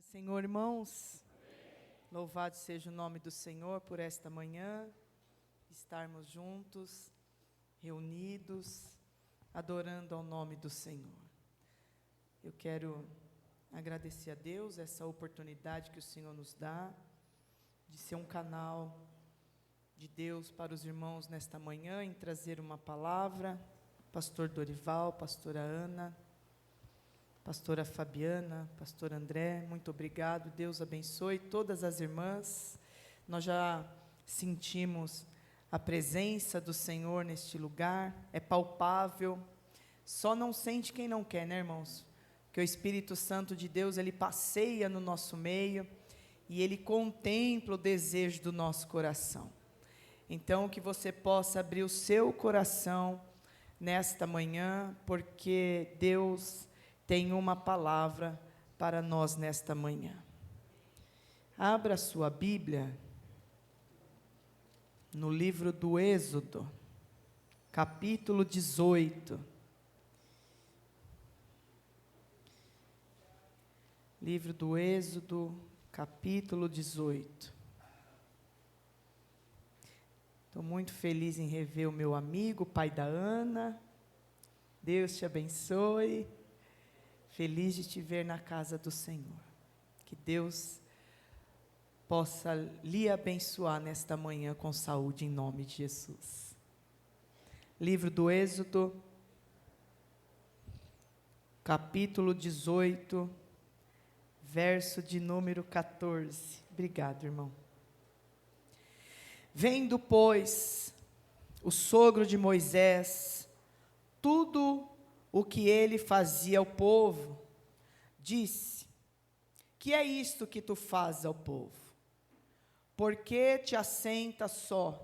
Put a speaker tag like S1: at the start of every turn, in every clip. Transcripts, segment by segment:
S1: Paz, Senhor, irmãos. Louvado seja o nome do Senhor por esta manhã, estarmos juntos, reunidos, adorando ao nome do Senhor. Eu quero agradecer a Deus essa oportunidade que o Senhor nos dá, de ser um canal de Deus para os irmãos nesta manhã, em trazer uma palavra. Pastor Dorival, pastora Ana, pastora Fabiana, pastor André, muito obrigado, Deus abençoe todas as irmãs. Nós já sentimos a presença do Senhor neste lugar, é palpável, só não sente quem não quer, né, irmãos? Porque o Espírito Santo de Deus, ele passeia no nosso meio, e ele contempla o desejo do nosso coração. Então, que você possa abrir o seu coração nesta manhã, porque Deus tem uma palavra para nós nesta manhã. Abra sua Bíblia no livro do Êxodo, capítulo 18. Livro do Êxodo, capítulo 18. Estou muito feliz em rever o meu amigo, pai da Ana. Deus te abençoe. Feliz de te ver na casa do Senhor. Que Deus possa lhe abençoar nesta manhã com saúde, em nome de Jesus. Livro do Êxodo, capítulo 18, verso de número 14. Obrigado, irmão. Vendo, pois, o sogro de Moisés, tudo o que ele fazia ao povo, disse: que é isto que tu fazes ao povo? Por que te assentas só?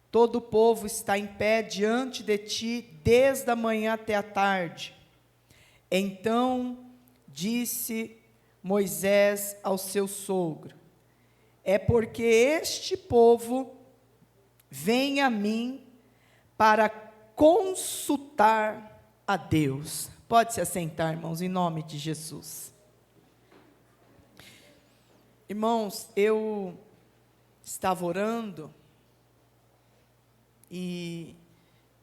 S1: Todo o povo está em pé diante de ti, desde a manhã até a tarde. Então disse Moisés ao seu sogro: é porque este povo vem a mim para consultar a Deus. Pode se assentar, irmãos, em nome de Jesus. Irmãos, eu estava orando e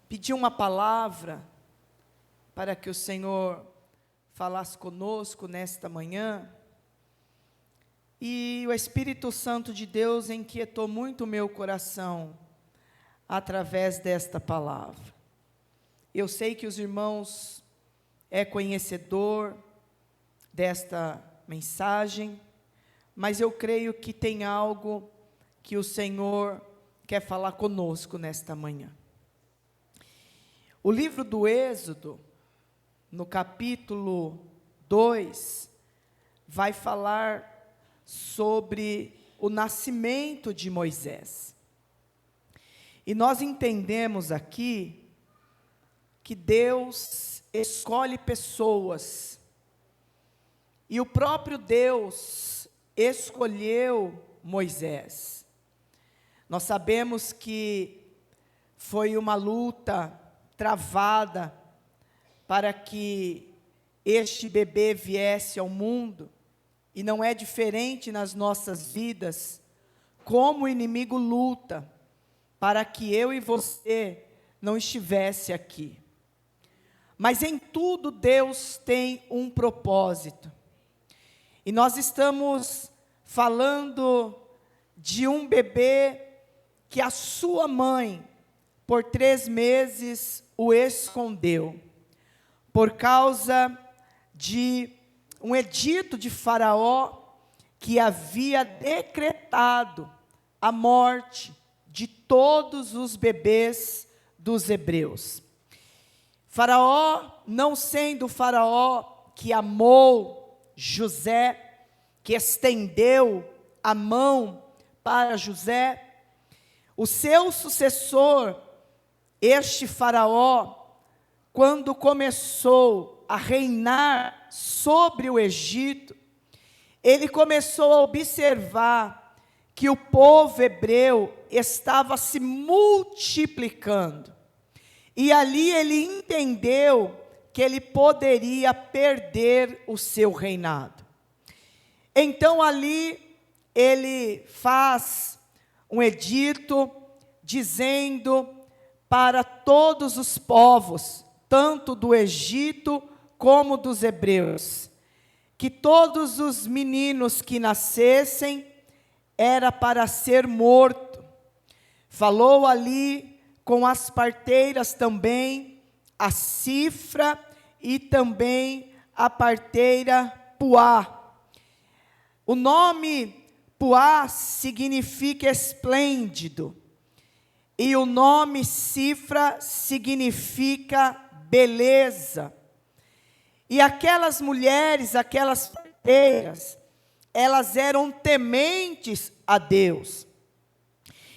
S1: pedi uma palavra para que o Senhor falasse conosco nesta manhã, e o Espírito Santo de Deus inquietou muito o meu coração através desta palavra. Eu sei que os irmãos é conhecedor desta mensagem, mas eu creio que tem algo que o Senhor quer falar conosco nesta manhã. O livro do Êxodo, no capítulo 2, vai falar sobre o nascimento de Moisés. E nós entendemos aqui que Deus escolhe pessoas, e o próprio Deus escolheu Moisés. Nós sabemos que foi uma luta travada para que este bebê viesse ao mundo, e não é diferente nas nossas vidas, como o inimigo luta para que eu e você não estivesse aqui. Mas em tudo Deus tem um propósito. E nós estamos falando de um bebê que a sua mãe, por 3 meses, o escondeu, por causa de um edito de Faraó, que havia decretado a morte de todos os bebês dos hebreus. Faraó, não sendo o Faraó que amou José, que estendeu a mão para José, o seu sucessor, este Faraó, quando começou a reinar sobre o Egito, ele começou a observar que o povo hebreu estava se multiplicando. E ali ele entendeu que ele poderia perder o seu reinado. Então ali ele faz um edito dizendo para todos os povos, tanto do Egito como dos hebreus, que todos os meninos que nascessem era para ser morto. Falou ali com as parteiras também, a Cifra e também a parteira Puá. O nome Puá significa esplêndido, e o nome Cifra significa beleza. E aquelas mulheres, aquelas parteiras, elas eram tementes a Deus.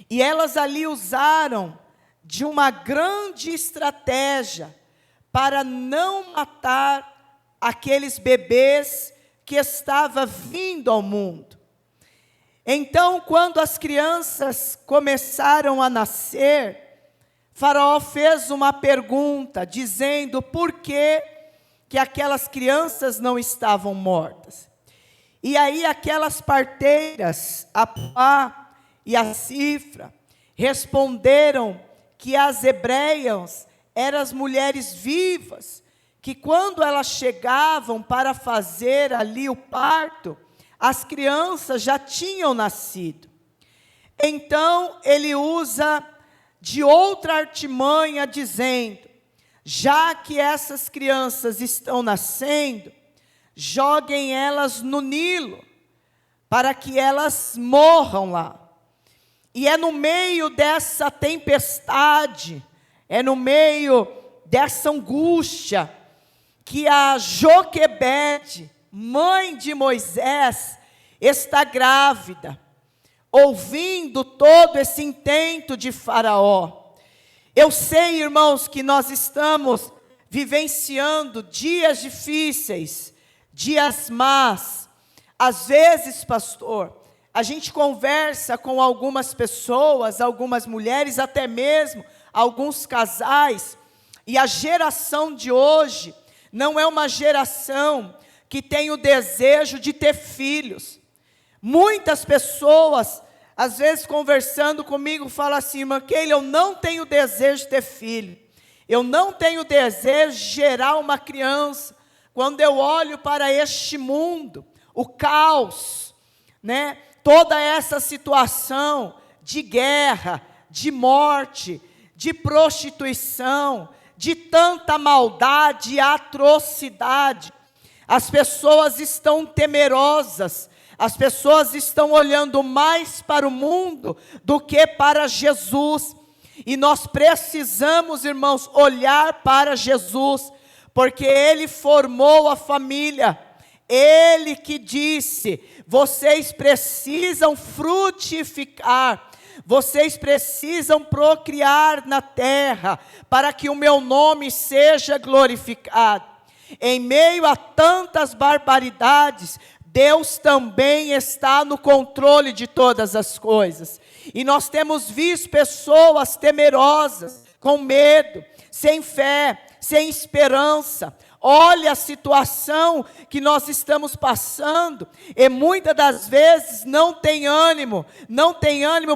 S1: E elas ali usaram de uma grande estratégia para não matar aqueles bebês que estavam vindo ao mundo. Então, quando as crianças começaram a nascer, Faraó fez uma pergunta, dizendo por que aquelas crianças não estavam mortas. E aí aquelas parteiras, a Puá e a Cifra, responderam que as hebreias eram as mulheres vivas, que quando elas chegavam para fazer ali o parto, as crianças já tinham nascido. Então ele usa de outra artimanha, dizendo: já que essas crianças estão nascendo, joguem elas no Nilo, para que elas morram lá. E é no meio dessa tempestade, é no meio dessa angústia, que a Joquebede, mãe de Moisés, está grávida, ouvindo todo esse intento de Faraó. Eu sei, irmãos, que nós estamos vivenciando dias difíceis, dias más. Às vezes, pastor, a gente conversa com algumas pessoas, algumas mulheres, até mesmo alguns casais, e a geração de hoje não é uma geração que tem o desejo de ter filhos. Muitas pessoas, às vezes conversando comigo, falam assim: irmã Keila, eu não tenho desejo de ter filho, eu não tenho desejo de gerar uma criança. Quando eu olho para este mundo, o caos, né? Toda essa situação de guerra, de morte, de prostituição, de tanta maldade e atrocidade, as pessoas estão temerosas, as pessoas estão olhando mais para o mundo do que para Jesus. E nós precisamos, irmãos, olhar para Jesus, porque Ele formou a família. Ele que disse: vocês precisam frutificar, vocês precisam procriar na terra, para que o meu nome seja glorificado. Em meio a tantas barbaridades, Deus também está no controle de todas as coisas. E nós temos visto pessoas temerosas, com medo, sem fé, sem esperança. Olha a situação que nós estamos passando, e muitas das vezes não tem ânimo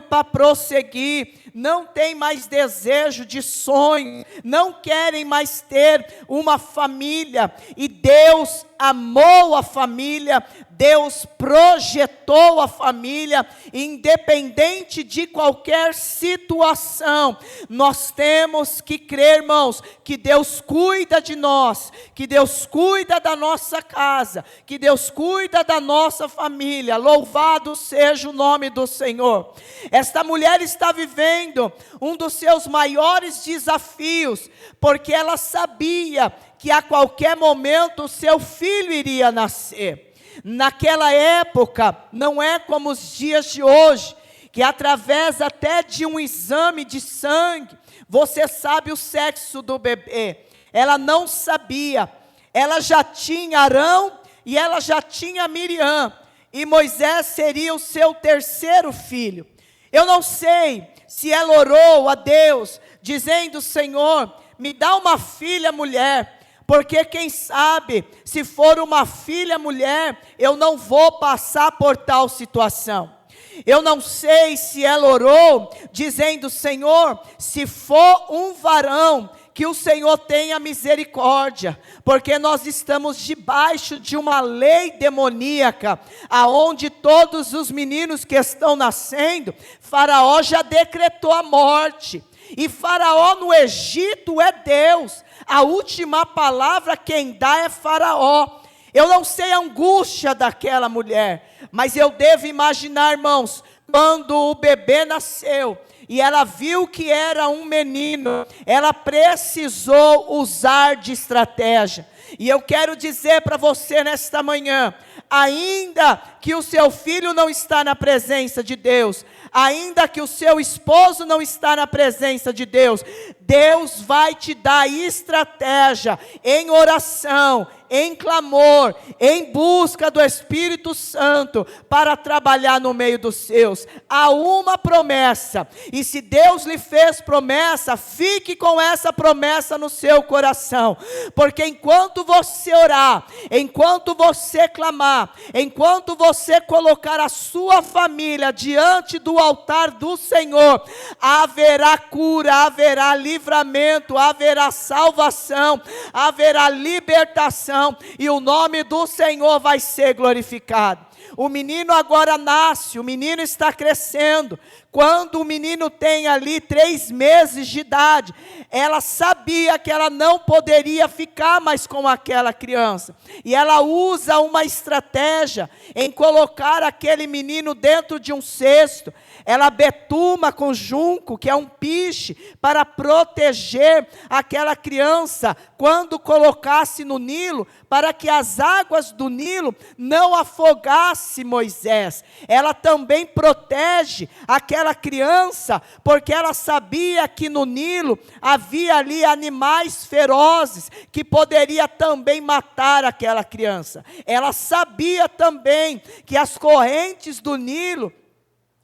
S1: para prosseguir, não tem mais desejo de sonho, não querem mais ter uma família. E Deus amou a família, Deus projetou a família, independente de qualquer situação. Nós temos que crer, irmãos, que Deus cuida de nós, que Deus cuida da nossa casa, que Deus cuida da nossa família. Louvado seja o nome do Senhor. Esta mulher está vivendo um dos seus maiores desafios, porque ela sabia que a qualquer momento o seu filho iria nascer. Naquela época, não é como os dias de hoje, que através até de um exame de sangue, você sabe o sexo do bebê. Ela não sabia, ela já tinha Arão e ela já tinha Miriam, e Moisés seria o seu terceiro filho. Eu não sei se ela orou a Deus, dizendo: Senhor, me dá uma filha mulher, porque quem sabe, se for uma filha mulher, eu não vou passar por tal situação. Eu não sei se ela orou, dizendo: Senhor, se for um varão, que o Senhor tenha misericórdia, porque nós estamos debaixo de uma lei demoníaca, aonde todos os meninos que estão nascendo, Faraó já decretou a morte, e Faraó no Egito é Deus, a última palavra quem dá é Faraó. Eu não sei a angústia daquela mulher, mas eu devo imaginar, irmãos, quando o bebê nasceu, e ela viu que era um menino, ela precisou usar de estratégia. E eu quero dizer para você nesta manhã, ainda que o seu filho não está na presença de Deus, ainda que o seu esposo não está na presença de Deus, Deus vai te dar estratégia em oração, em clamor, em busca do Espírito Santo, para trabalhar no meio dos seus. Há uma promessa, e se Deus lhe fez promessa, fique com essa promessa no seu coração, porque enquanto você orar, enquanto você clamar, enquanto você colocar a sua família diante do altar do Senhor, haverá cura, haverá livramento, haverá salvação, haverá libertação, e o nome do Senhor vai ser glorificado. O menino agora nasce, o menino está crescendo. Quando o menino tem ali 3 meses de idade, ela sabia que ela não poderia ficar mais com aquela criança. E ela usa uma estratégia em colocar aquele menino dentro de um cesto. Ela betuma com junco, que é um piche, para proteger aquela criança quando colocasse no Nilo, para que as águas do Nilo não afogassem Moisés. Ela também protege aquela criança, porque ela sabia que no Nilo havia ali animais ferozes, que poderia também matar aquela criança. Ela sabia também que as correntes do Nilo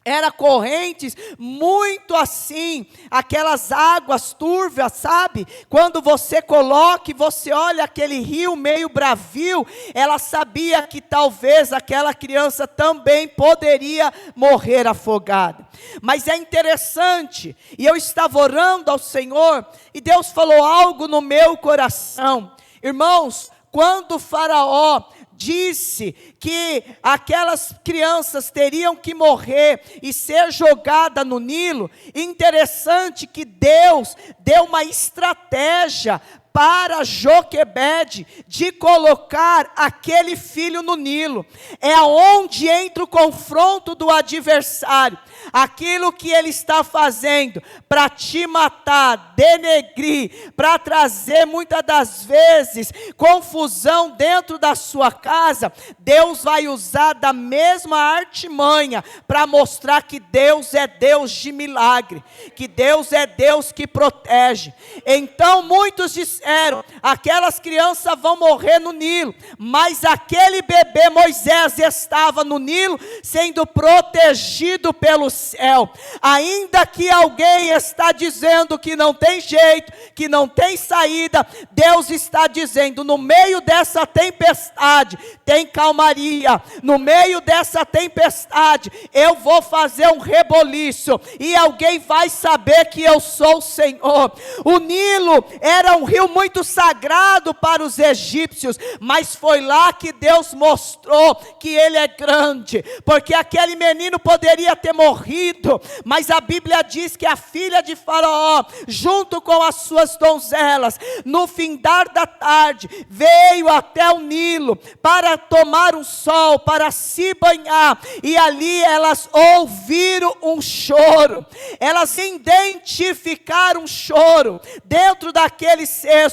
S1: eram correntes muito assim, aquelas águas turvas, sabe? Quando você coloca e você olha aquele rio meio bravio, ela sabia que talvez aquela criança também poderia morrer afogada. Mas é interessante, e eu estava orando ao Senhor, e Deus falou algo no meu coração. Irmãos, quando o Faraó disse que aquelas crianças teriam que morrer e ser jogada no Nilo, interessante que Deus deu uma estratégia para Joquebede de colocar aquele filho no Nilo. É onde entra o confronto do adversário. Aquilo que ele está fazendo para te matar, denegrir, para trazer muitas das vezes confusão dentro da sua casa, Deus vai usar da mesma artimanha para mostrar que Deus é Deus de milagre, que Deus é Deus que protege. Então muitos disseram: aquelas crianças vão morrer no Nilo, mas aquele bebê Moisés estava no Nilo sendo protegido pelo céu. Ainda que alguém está dizendo que não tem jeito, que não tem saída, Deus está dizendo: no meio dessa tempestade tem calmaria, no meio dessa tempestade eu vou fazer um reboliço, e alguém vai saber que eu sou o Senhor. O Nilo era um rio muito sagrado para os egípcios, mas foi lá que Deus mostrou que ele é grande, porque aquele menino poderia ter morrido, mas a Bíblia diz que a filha de Faraó, junto com as suas donzelas, no findar da tarde, veio até o Nilo para tomar um sol, para se banhar, e ali elas ouviram um choro, elas identificaram um choro dentro daquele cesto.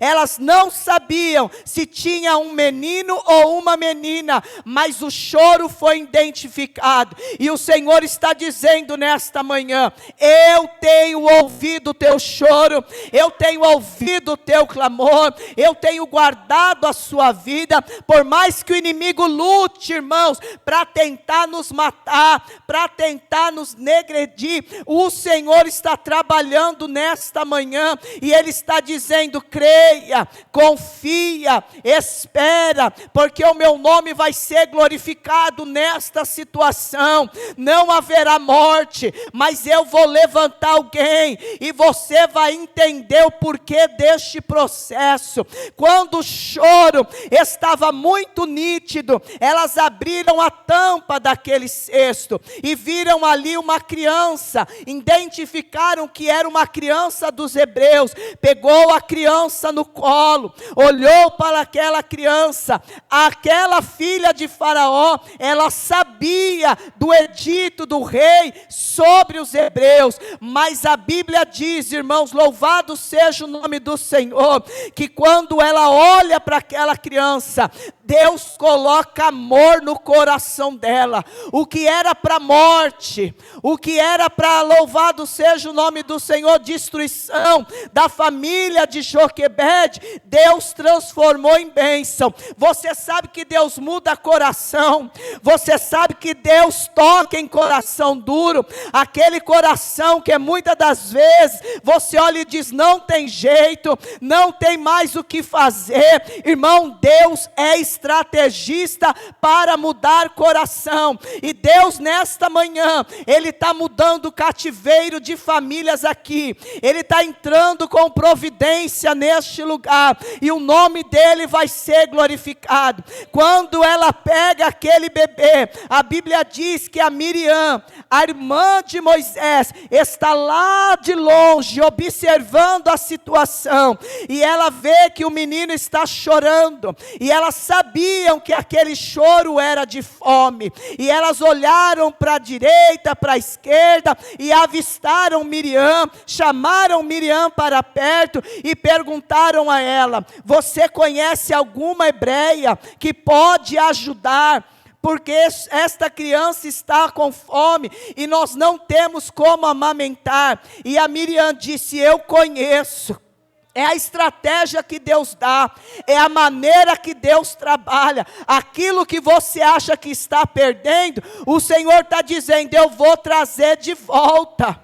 S1: Elas não sabiam se tinha um menino ou uma menina, mas o choro foi identificado, e o Senhor está dizendo nesta manhã: eu tenho ouvido o teu choro, eu tenho ouvido o teu clamor, eu tenho guardado a sua vida. Por mais que o inimigo inimigo lute, irmãos, para tentar nos matar, para tentar nos negredir, o Senhor está trabalhando nesta manhã, e Ele está dizendo: creia, confia, espera, porque o meu nome vai ser glorificado nesta situação. Não haverá morte, mas eu vou levantar alguém, e você vai entender o porquê deste processo. Quando o choro estava muito nítido, elas abriram a tampa daquele cesto, e viram ali uma criança, identificaram que era uma criança dos hebreus, pegou a criança no colo, olhou para aquela criança, aquela filha de Faraó, ela sabia do edito do rei sobre os hebreus, mas a Bíblia diz, irmãos, louvado seja o nome do Senhor, que quando ela olha para aquela criança, Deus coloca amor no coração dela. O que era para morte, o que era para, louvado seja o nome do Senhor, destruição da família de Joquebede, Deus transformou em bênção. Você sabe que Deus muda coração, você sabe que Deus toca em coração duro, aquele coração que muitas das vezes você olha e diz: não tem jeito, não tem mais o que fazer. Irmão, Deus é estrategista para mudar coração, e Deus nesta manhã, Ele está mudando o cativeiro de famílias aqui, Ele está entrando com providência neste lugar, e o nome dEle vai ser glorificado. Quando ela pega aquele bebê, a Bíblia diz que a Miriam, a irmã de Moisés, está lá de longe, observando a situação, e ela vê que o menino está chorando, e elas sabiam que aquele choro era de fome, e elas olharam para a direita, para a esquerda, e avistaram Miriam, chamaram Miriam para perto, e perguntaram a ela: você conhece alguma hebreia que pode ajudar? Porque esta criança está com fome, e nós não temos como amamentar. E a Miriam disse: eu conheço. É a estratégia que Deus dá, é a maneira que Deus trabalha. Aquilo que você acha que está perdendo, o Senhor está dizendo: eu vou trazer de volta.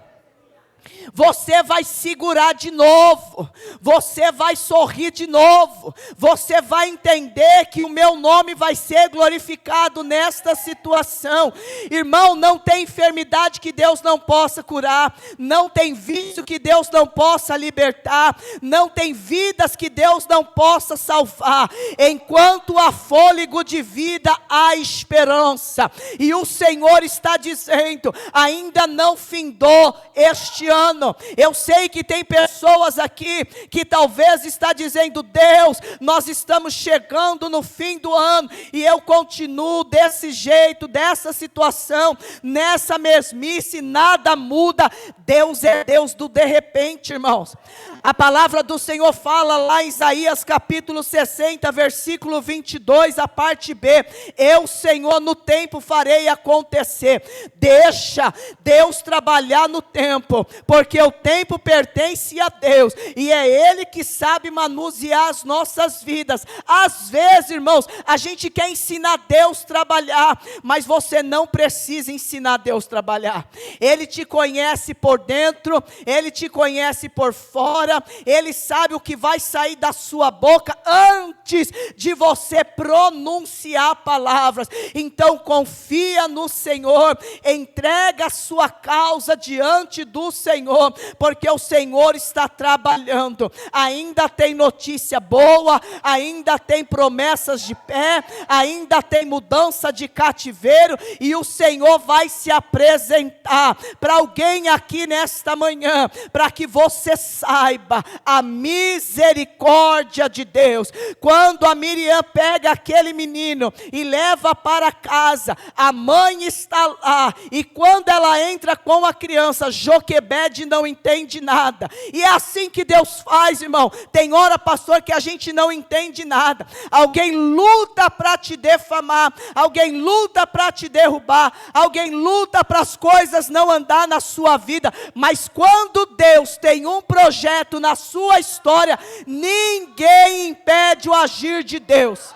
S1: Você vai segurar de novo, você vai sorrir de novo, você vai entender que o meu nome vai ser glorificado nesta situação. Irmão, não tem enfermidade que Deus não possa curar, não tem vício que Deus não possa libertar, não tem vidas que Deus não possa salvar. Enquanto há fôlego de vida, há esperança, e o Senhor está dizendo: ainda não findou este ano. Eu sei que tem pessoas aqui que talvez está dizendo: Deus, nós estamos chegando no fim do ano, e eu continuo desse jeito, dessa situação, nessa mesmice, nada muda. Deus é Deus do de repente, irmãos. A palavra do Senhor fala lá em Isaías capítulo 60, versículo 22, a parte B: eu, Senhor, no tempo farei acontecer. Deixa Deus trabalhar no tempo, porque o tempo pertence a Deus, e é Ele que sabe manusear as nossas vidas. Às vezes, irmãos, a gente quer ensinar Deus a trabalhar, mas você não precisa ensinar Deus a trabalhar. Ele te conhece por dentro, Ele te conhece por fora, Ele sabe o que vai sair da sua boca antes de você pronunciar palavras. Então confia no Senhor, entrega a sua causa diante do Senhor, porque o Senhor está trabalhando. Ainda tem notícia boa, ainda tem promessas de pé, ainda tem mudança de cativeiro, e o Senhor vai se apresentar para alguém aqui nesta manhã, para que você saiba a misericórdia de Deus. Quando a Miriam pega aquele menino e leva para casa, a mãe está lá, e quando ela entra com a criança, Joquebede não entende nada. E é assim que Deus faz, irmão. Tem hora, pastor, que a gente não entende nada. Alguém luta para te defamar, alguém luta para te derrubar, alguém luta para as coisas não andar na sua vida, mas quando Deus tem um projeto na sua história, ninguém impede o agir de Deus.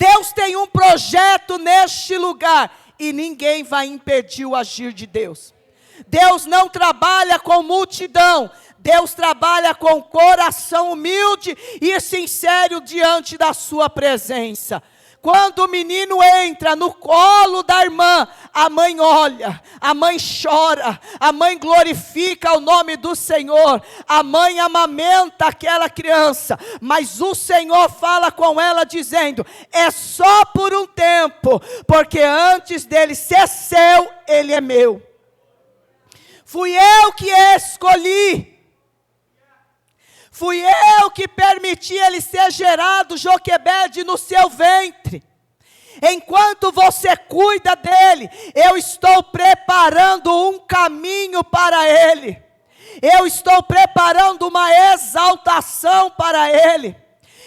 S1: Deus tem um projeto neste lugar e ninguém vai impedir o agir de Deus. Deus não trabalha com multidão, Deus trabalha com coração humilde e sincero diante da sua presença. Quando o menino entra no colo da irmã, a mãe olha, a mãe chora, a mãe glorifica o nome do Senhor, a mãe amamenta aquela criança, mas o Senhor fala com ela dizendo, é só por um tempo, porque antes dele ser seu, ele é meu. Fui eu que escolhi. Fui eu que permiti ele ser gerado, Joquebede, no seu ventre. Enquanto você cuida dele, eu estou preparando um caminho para ele. Eu estou preparando uma exaltação para ele.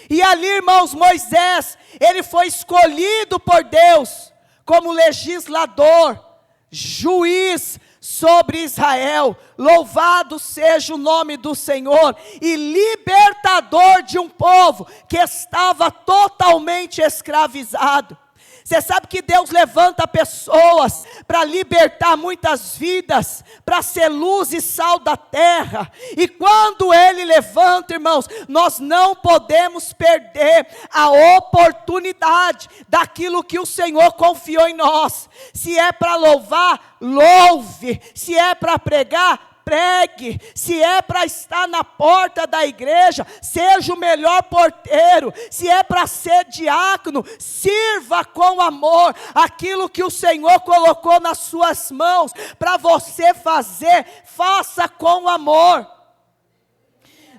S1: E ali, irmãos, Moisés, ele foi escolhido por Deus como legislador, juiz sobre Israel. Louvado seja o nome do Senhor, e libertador de um povo que estava totalmente escravizado. Você sabe que Deus levanta pessoas para libertar muitas vidas, para ser luz e sal da terra. E quando Ele levanta, irmãos, nós não podemos perder a oportunidade daquilo que o Senhor confiou em nós. Se é para louvar, louve. Se é para pregar, pregue. Se é para estar na porta da igreja, seja o melhor porteiro. Se é para ser diácono, sirva com amor aquilo que o Senhor colocou nas suas mãos para você fazer, faça com amor.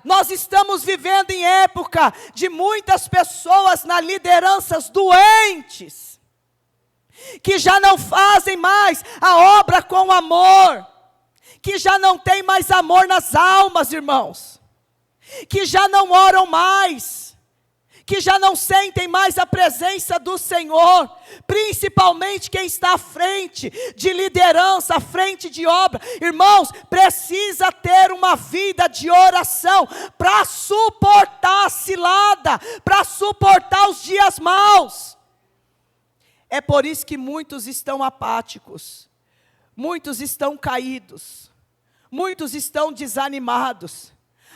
S1: Nós estamos vivendo em época de muitas pessoas na lideranças doentes, que já não fazem mais a obra com amor, que já não tem mais amor nas almas, irmãos, que já não oram mais, que já não sentem mais a presença do Senhor, principalmente quem está à frente de liderança, à frente de obra. Irmãos, precisa ter uma vida de oração para suportar a cilada, para suportar os dias maus. É por isso que muitos estão apáticos, muitos estão caídos, muitos estão desanimados.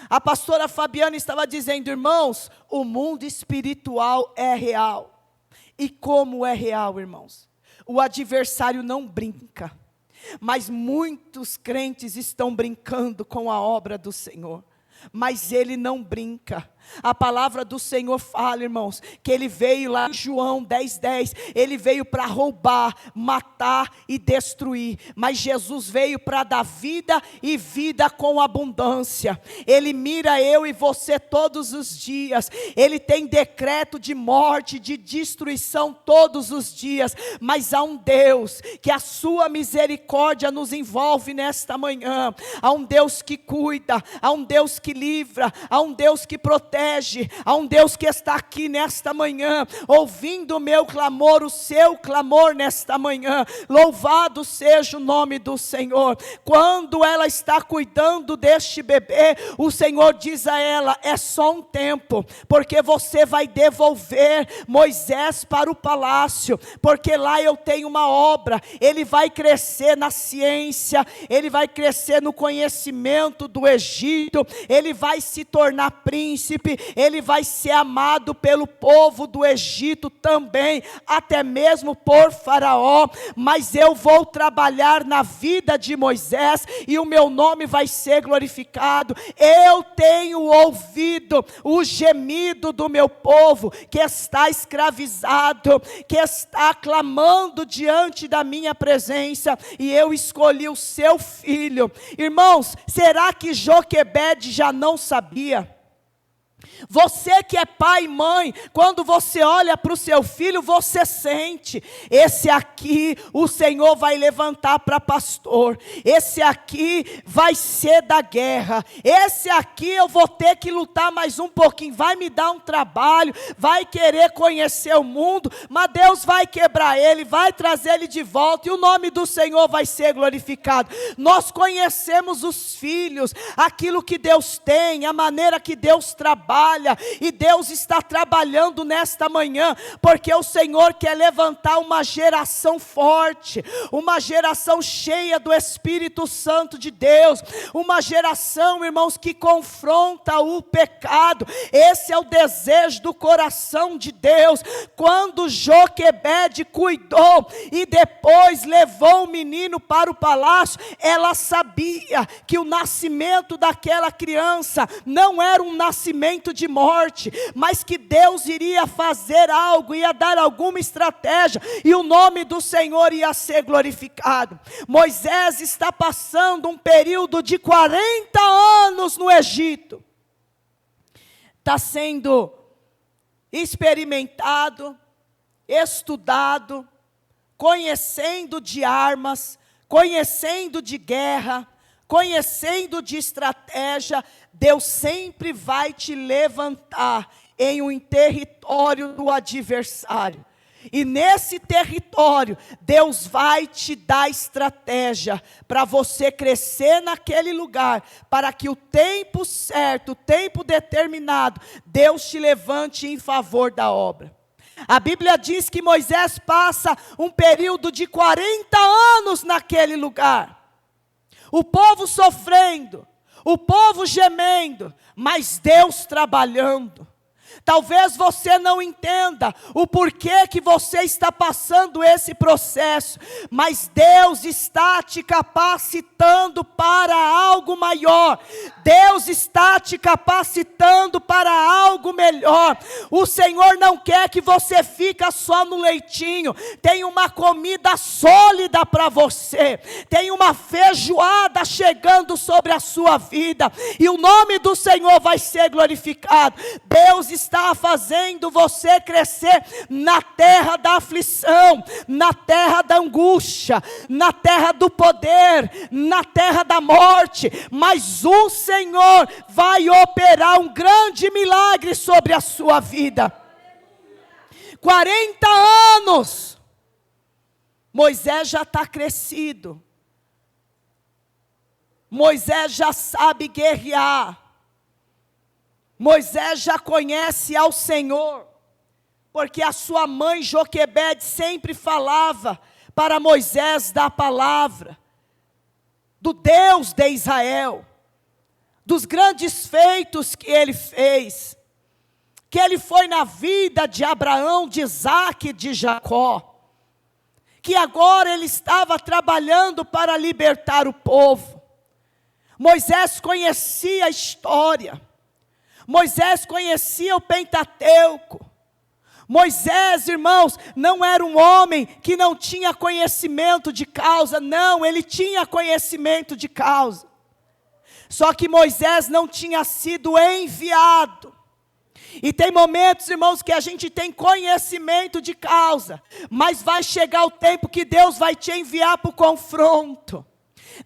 S1: A pastora Fabiana estava dizendo, irmãos, o mundo espiritual é real. E como é real, irmãos? O adversário não brinca, mas muitos crentes estão brincando com a obra do Senhor. Mas ele não brinca. A palavra do Senhor fala, irmãos, que ele veio lá em João 10:10, ele veio para roubar, matar e destruir, mas Jesus veio para dar vida e vida com abundância. Ele mira eu e você todos os dias, ele tem decreto de morte, de destruição todos os dias, mas há um Deus, que a sua misericórdia nos envolve nesta manhã, há um Deus que cuida, há um Deus que livra, há um Deus que protege, há um Deus que está aqui nesta manhã, ouvindo o meu clamor, o seu clamor nesta manhã. Louvado seja o nome do Senhor. Quando ela está cuidando deste bebê, o Senhor diz a ela, é só um tempo, porque você vai devolver Moisés para o palácio, porque lá eu tenho uma obra. Ele vai crescer na ciência, ele vai crescer no conhecimento do Egito, ele vai se tornar príncipe, ele vai ser amado pelo povo do Egito também, até mesmo por Faraó, mas eu vou trabalhar na vida de Moisés, e o meu nome vai ser glorificado. Eu tenho ouvido o gemido do meu povo, que está escravizado, que está clamando diante da minha presença, e eu escolhi o seu filho. Irmãos, será que Joquebede já não sabia? Você que é pai e mãe, quando você olha para o seu filho, você sente, esse aqui o Senhor vai levantar para pastor, esse aqui vai ser da guerra, esse aqui eu vou ter que lutar mais um pouquinho, vai me dar um trabalho, vai querer conhecer o mundo, mas Deus vai quebrar ele, vai trazer ele de volta, e o nome do Senhor vai ser glorificado. Nós conhecemos os filhos, aquilo que Deus tem, a maneira que Deus trabalha, trabalha, e Deus está trabalhando nesta manhã, porque o Senhor quer levantar uma geração forte, uma geração cheia do Espírito Santo de Deus, uma geração, irmãos, que confronta o pecado. Esse é o desejo do coração de Deus. Quando Joquebede cuidou e depois levou o menino para o palácio, ela sabia que o nascimento daquela criança não era um nascimento de morte, mas que Deus iria fazer algo, ia dar alguma estratégia, e o nome do Senhor ia ser glorificado. Moisés está passando um período de 40 anos no Egito, está sendo experimentado, estudado, conhecendo de armas, conhecendo de guerra, conhecendo de estratégia. Deus sempre vai te levantar em um território do adversário. E nesse território, Deus vai te dar estratégia para você crescer naquele lugar, para que o tempo certo, o tempo determinado, Deus te levante em favor da obra. A Bíblia diz que Moisés passa um período de 40 anos naquele lugar. O povo sofrendo, o povo gemendo, mas Deus trabalhando. Talvez você não entenda o porquê que você está passando esse processo, mas Deus está te capacitando para algo maior. Deus está te capacitando para algo melhor. O Senhor não quer que você fique só no leitinho. Tem uma comida sólida para você. Tem uma feijoada chegando sobre a sua vida. E o nome do Senhor vai ser glorificado. Deus está fazendo você crescer na terra da aflição, na terra da angústia, na terra do poder, na terra da morte, mas o Senhor vai operar um grande milagre sobre a sua vida. 40 anos, Moisés já está crescido, Moisés já sabe guerrear, Moisés já conhece ao Senhor, porque a sua mãe Joquebede sempre falava para Moisés da palavra, do Deus de Israel, dos grandes feitos que ele fez, que ele foi na vida de Abraão, de Isaque e de Jacó, que agora ele estava trabalhando para libertar o povo. Moisés conhecia a história, Moisés conhecia o Pentateuco. Moisés, irmãos, não era um homem que não tinha conhecimento de causa, não, ele tinha conhecimento de causa. Só que Moisés não tinha sido enviado. E tem momentos, irmãos, que a gente tem conhecimento de causa, mas vai chegar o tempo que Deus vai te enviar para o confronto.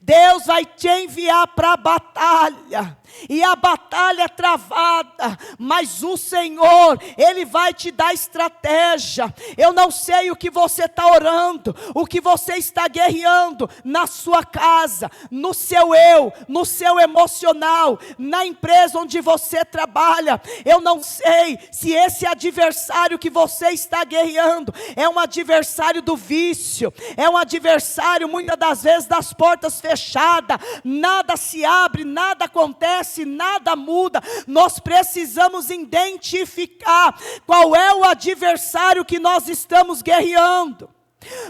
S1: Deus vai te enviar para a batalha, e a batalha é travada, mas o Senhor, Ele vai te dar estratégia. Eu não sei o que você está orando, o que você está guerreando na sua casa, no seu eu, no seu emocional, na empresa onde você trabalha. Eu não sei se esse adversário que você está guerreando é um adversário do vício, é um adversário muitas das vezes das portas fechadas, nada se abre, nada acontece, nada muda. Nós precisamos identificar qual é o adversário que nós estamos guerreando.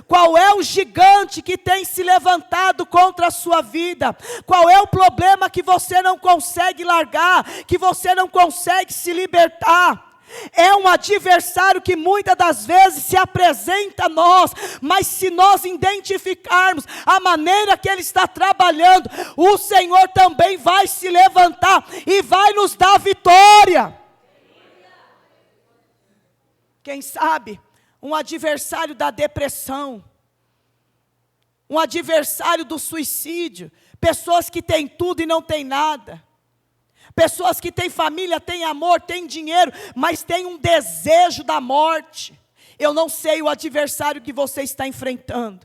S1: Qual é o gigante que tem se levantado contra a sua vida? Qual é o problema que você não consegue largar, que você não consegue se libertar? É um adversário que muitas das vezes se apresenta a nós, mas se nós identificarmos a maneira que ele está trabalhando, o Senhor também vai se levantar e vai nos dar vitória. Quem sabe um adversário da depressão, um adversário do suicídio, pessoas que têm tudo e não têm nada. Pessoas que têm família, têm amor, têm dinheiro, mas têm um desejo da morte. Eu não sei o adversário que você está enfrentando,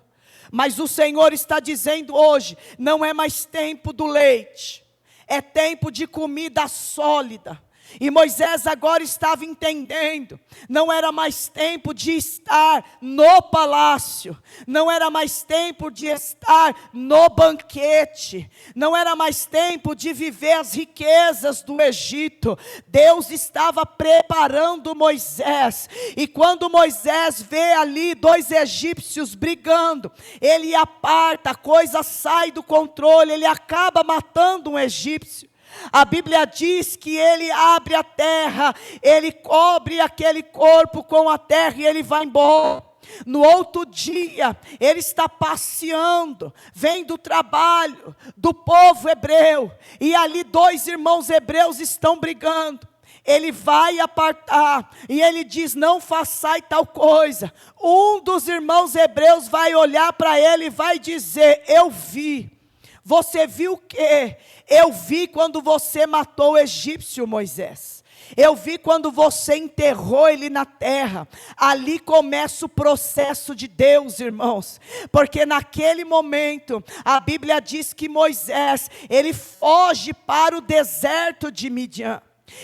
S1: mas o Senhor está dizendo hoje, não é mais tempo do leite, é tempo de comida sólida. E Moisés agora estava entendendo, não era mais tempo de estar no palácio, não era mais tempo de estar no banquete, não era mais tempo de viver as riquezas do Egito. Deus estava preparando Moisés, e quando Moisés vê ali 2 egípcios brigando, ele aparta, a coisa sai do controle, ele acaba matando um egípcio. A Bíblia diz que ele abre a terra, ele cobre aquele corpo com a terra e ele vai embora. No outro dia, ele está passeando, vem do trabalho do povo hebreu, e ali 2 irmãos hebreus estão brigando. Ele vai apartar, e ele diz, não façai tal coisa. Um dos irmãos hebreus vai olhar para ele e vai dizer, eu vi. Você viu o quê? Eu vi quando você matou o egípcio, Moisés. Eu vi quando você enterrou ele na terra. Ali começa o processo de Deus, irmãos. Porque naquele momento, a Bíblia diz que Moisés, ele foge para o deserto de Midian.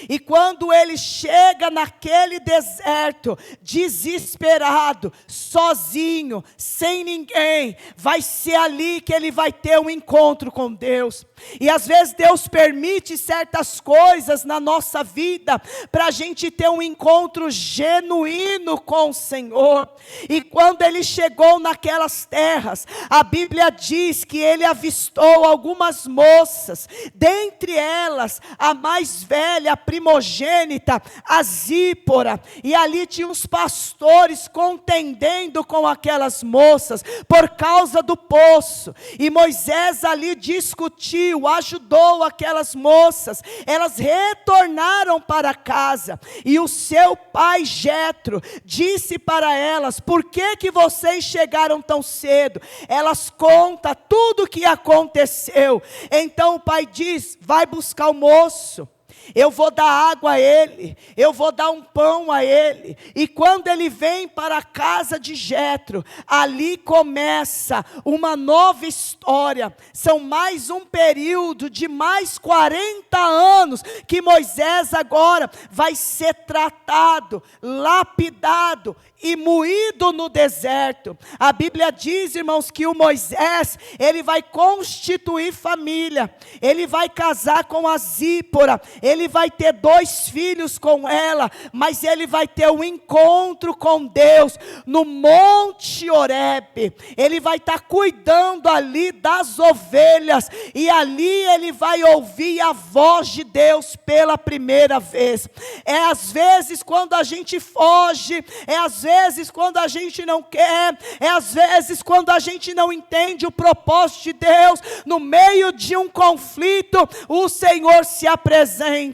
S1: E quando ele chega naquele deserto, desesperado, sozinho, sem ninguém, vai ser ali que ele vai ter um encontro com Deus. E às vezes Deus permite certas coisas na nossa vida, para a gente ter um encontro genuíno com o Senhor. E quando ele chegou naquelas terras, a Bíblia diz que ele avistou algumas moças, dentre elas, a mais velha, a primogênita, a Zípora, e ali tinha os pastores contendendo com aquelas moças, por causa do poço, e Moisés ali discutiu, ajudou aquelas moças, elas retornaram para casa, e o seu pai Jetro disse para elas, por que vocês chegaram tão cedo? Elas contam tudo o que aconteceu. Então o pai diz, vai buscar o moço, eu vou dar água a ele, eu vou dar um pão a ele. E quando ele vem para a casa de Jetro, ali começa uma nova história. São mais um período de mais 40 anos, que Moisés agora vai ser tratado, lapidado e moído no deserto. A Bíblia diz, irmãos, que o Moisés, ele vai constituir família, ele vai casar com a Zípora, ele vai ter 2 filhos com ela, mas ele vai ter um encontro com Deus no Monte Horebe. Ele vai estar cuidando ali das ovelhas, e ali ele vai ouvir a voz de Deus pela primeira vez. É às vezes quando a gente foge, é às vezes quando a gente não quer, é às vezes quando a gente não entende o propósito de Deus, no meio de um conflito, o Senhor se apresenta.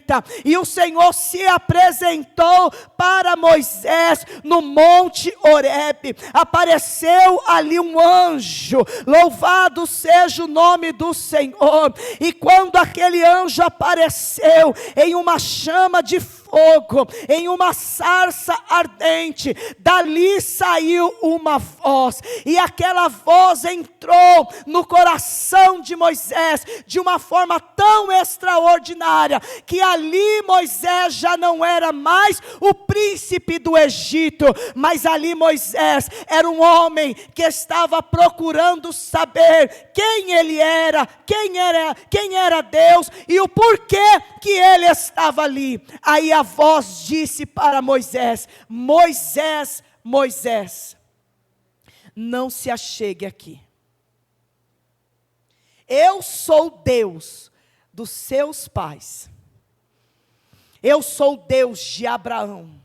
S1: E o Senhor se apresentou para Moisés no Monte Horebe. Apareceu ali um anjo, louvado seja o nome do Senhor. E quando aquele anjo apareceu em uma chama de fogo, em uma sarça ardente, dali saiu uma voz, e aquela voz entrou no coração de Moisés, de uma forma tão extraordinária, que ali Moisés já não era mais o príncipe do Egito, mas ali Moisés era um homem que estava procurando saber quem ele era, quem era Deus, e o porquê que ele estava ali. Aí a voz disse para Moisés, Moisés, Moisés, não se achegue aqui. Eu sou Deus dos seus pais. Eu sou Deus de Abraão.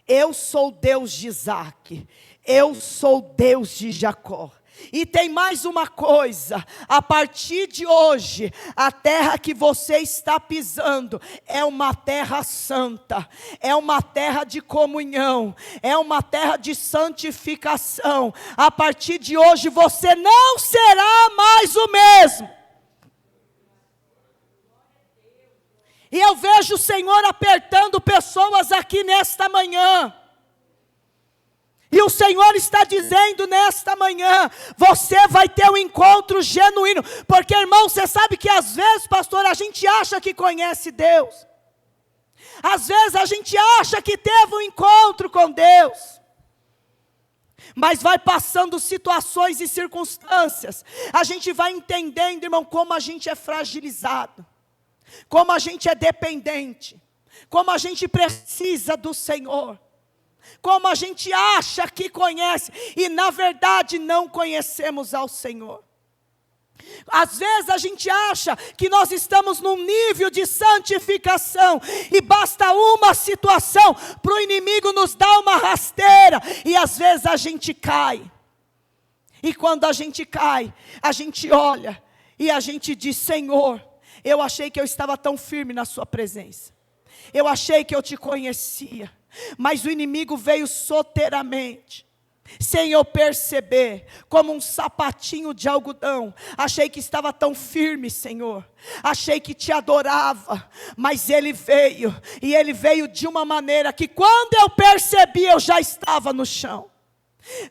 S1: Eu sou Deus de Isaac. Eu sou Deus de Jacó. E tem mais uma coisa, a partir de hoje, a terra que você está pisando é uma terra santa, é uma terra de comunhão, é uma terra de santificação. A partir de hoje você não será mais o mesmo. E eu vejo o Senhor apertando pessoas aqui nesta manhã. E o Senhor está dizendo nesta manhã, você vai ter um encontro genuíno. Porque, irmão, você sabe que às vezes, pastor, a gente acha que conhece Deus. Às vezes a gente acha que teve um encontro com Deus, mas vai passando situações e circunstâncias, a gente vai entendendo, irmão, como a gente é fragilizado, como a gente é dependente, como a gente precisa do Senhor, como a gente acha que conhece, e na verdade não conhecemos ao Senhor. Às vezes a gente acha que nós estamos num nível de santificação, e basta uma situação para o inimigo nos dar uma rasteira, e às vezes a gente cai. E quando a gente cai, a gente olha e a gente diz: Senhor, eu achei que eu estava tão firme na sua presença, eu achei que eu te conhecia, mas o inimigo veio soteramente, sem eu perceber, como um sapatinho de algodão. Achei que estava tão firme, Senhor, achei que te adorava, mas ele veio, e ele veio de uma maneira que quando eu percebi, eu já estava no chão.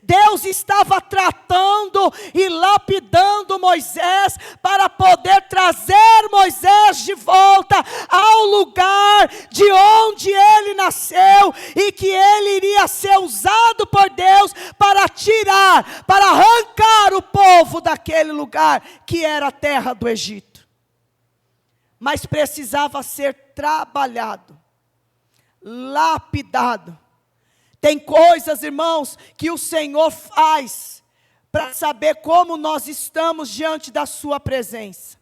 S1: Deus estava tratando e lapidando Moisés, para poder trazer Moisés de volta ao lugar de onde ele nasceu, e que ele iria ser usado por Deus para tirar, para arrancar o povo daquele lugar, que era a terra do Egito. Mas precisava ser trabalhado, lapidado. Tem coisas, irmãos, que o Senhor faz para saber como nós estamos diante da sua presença.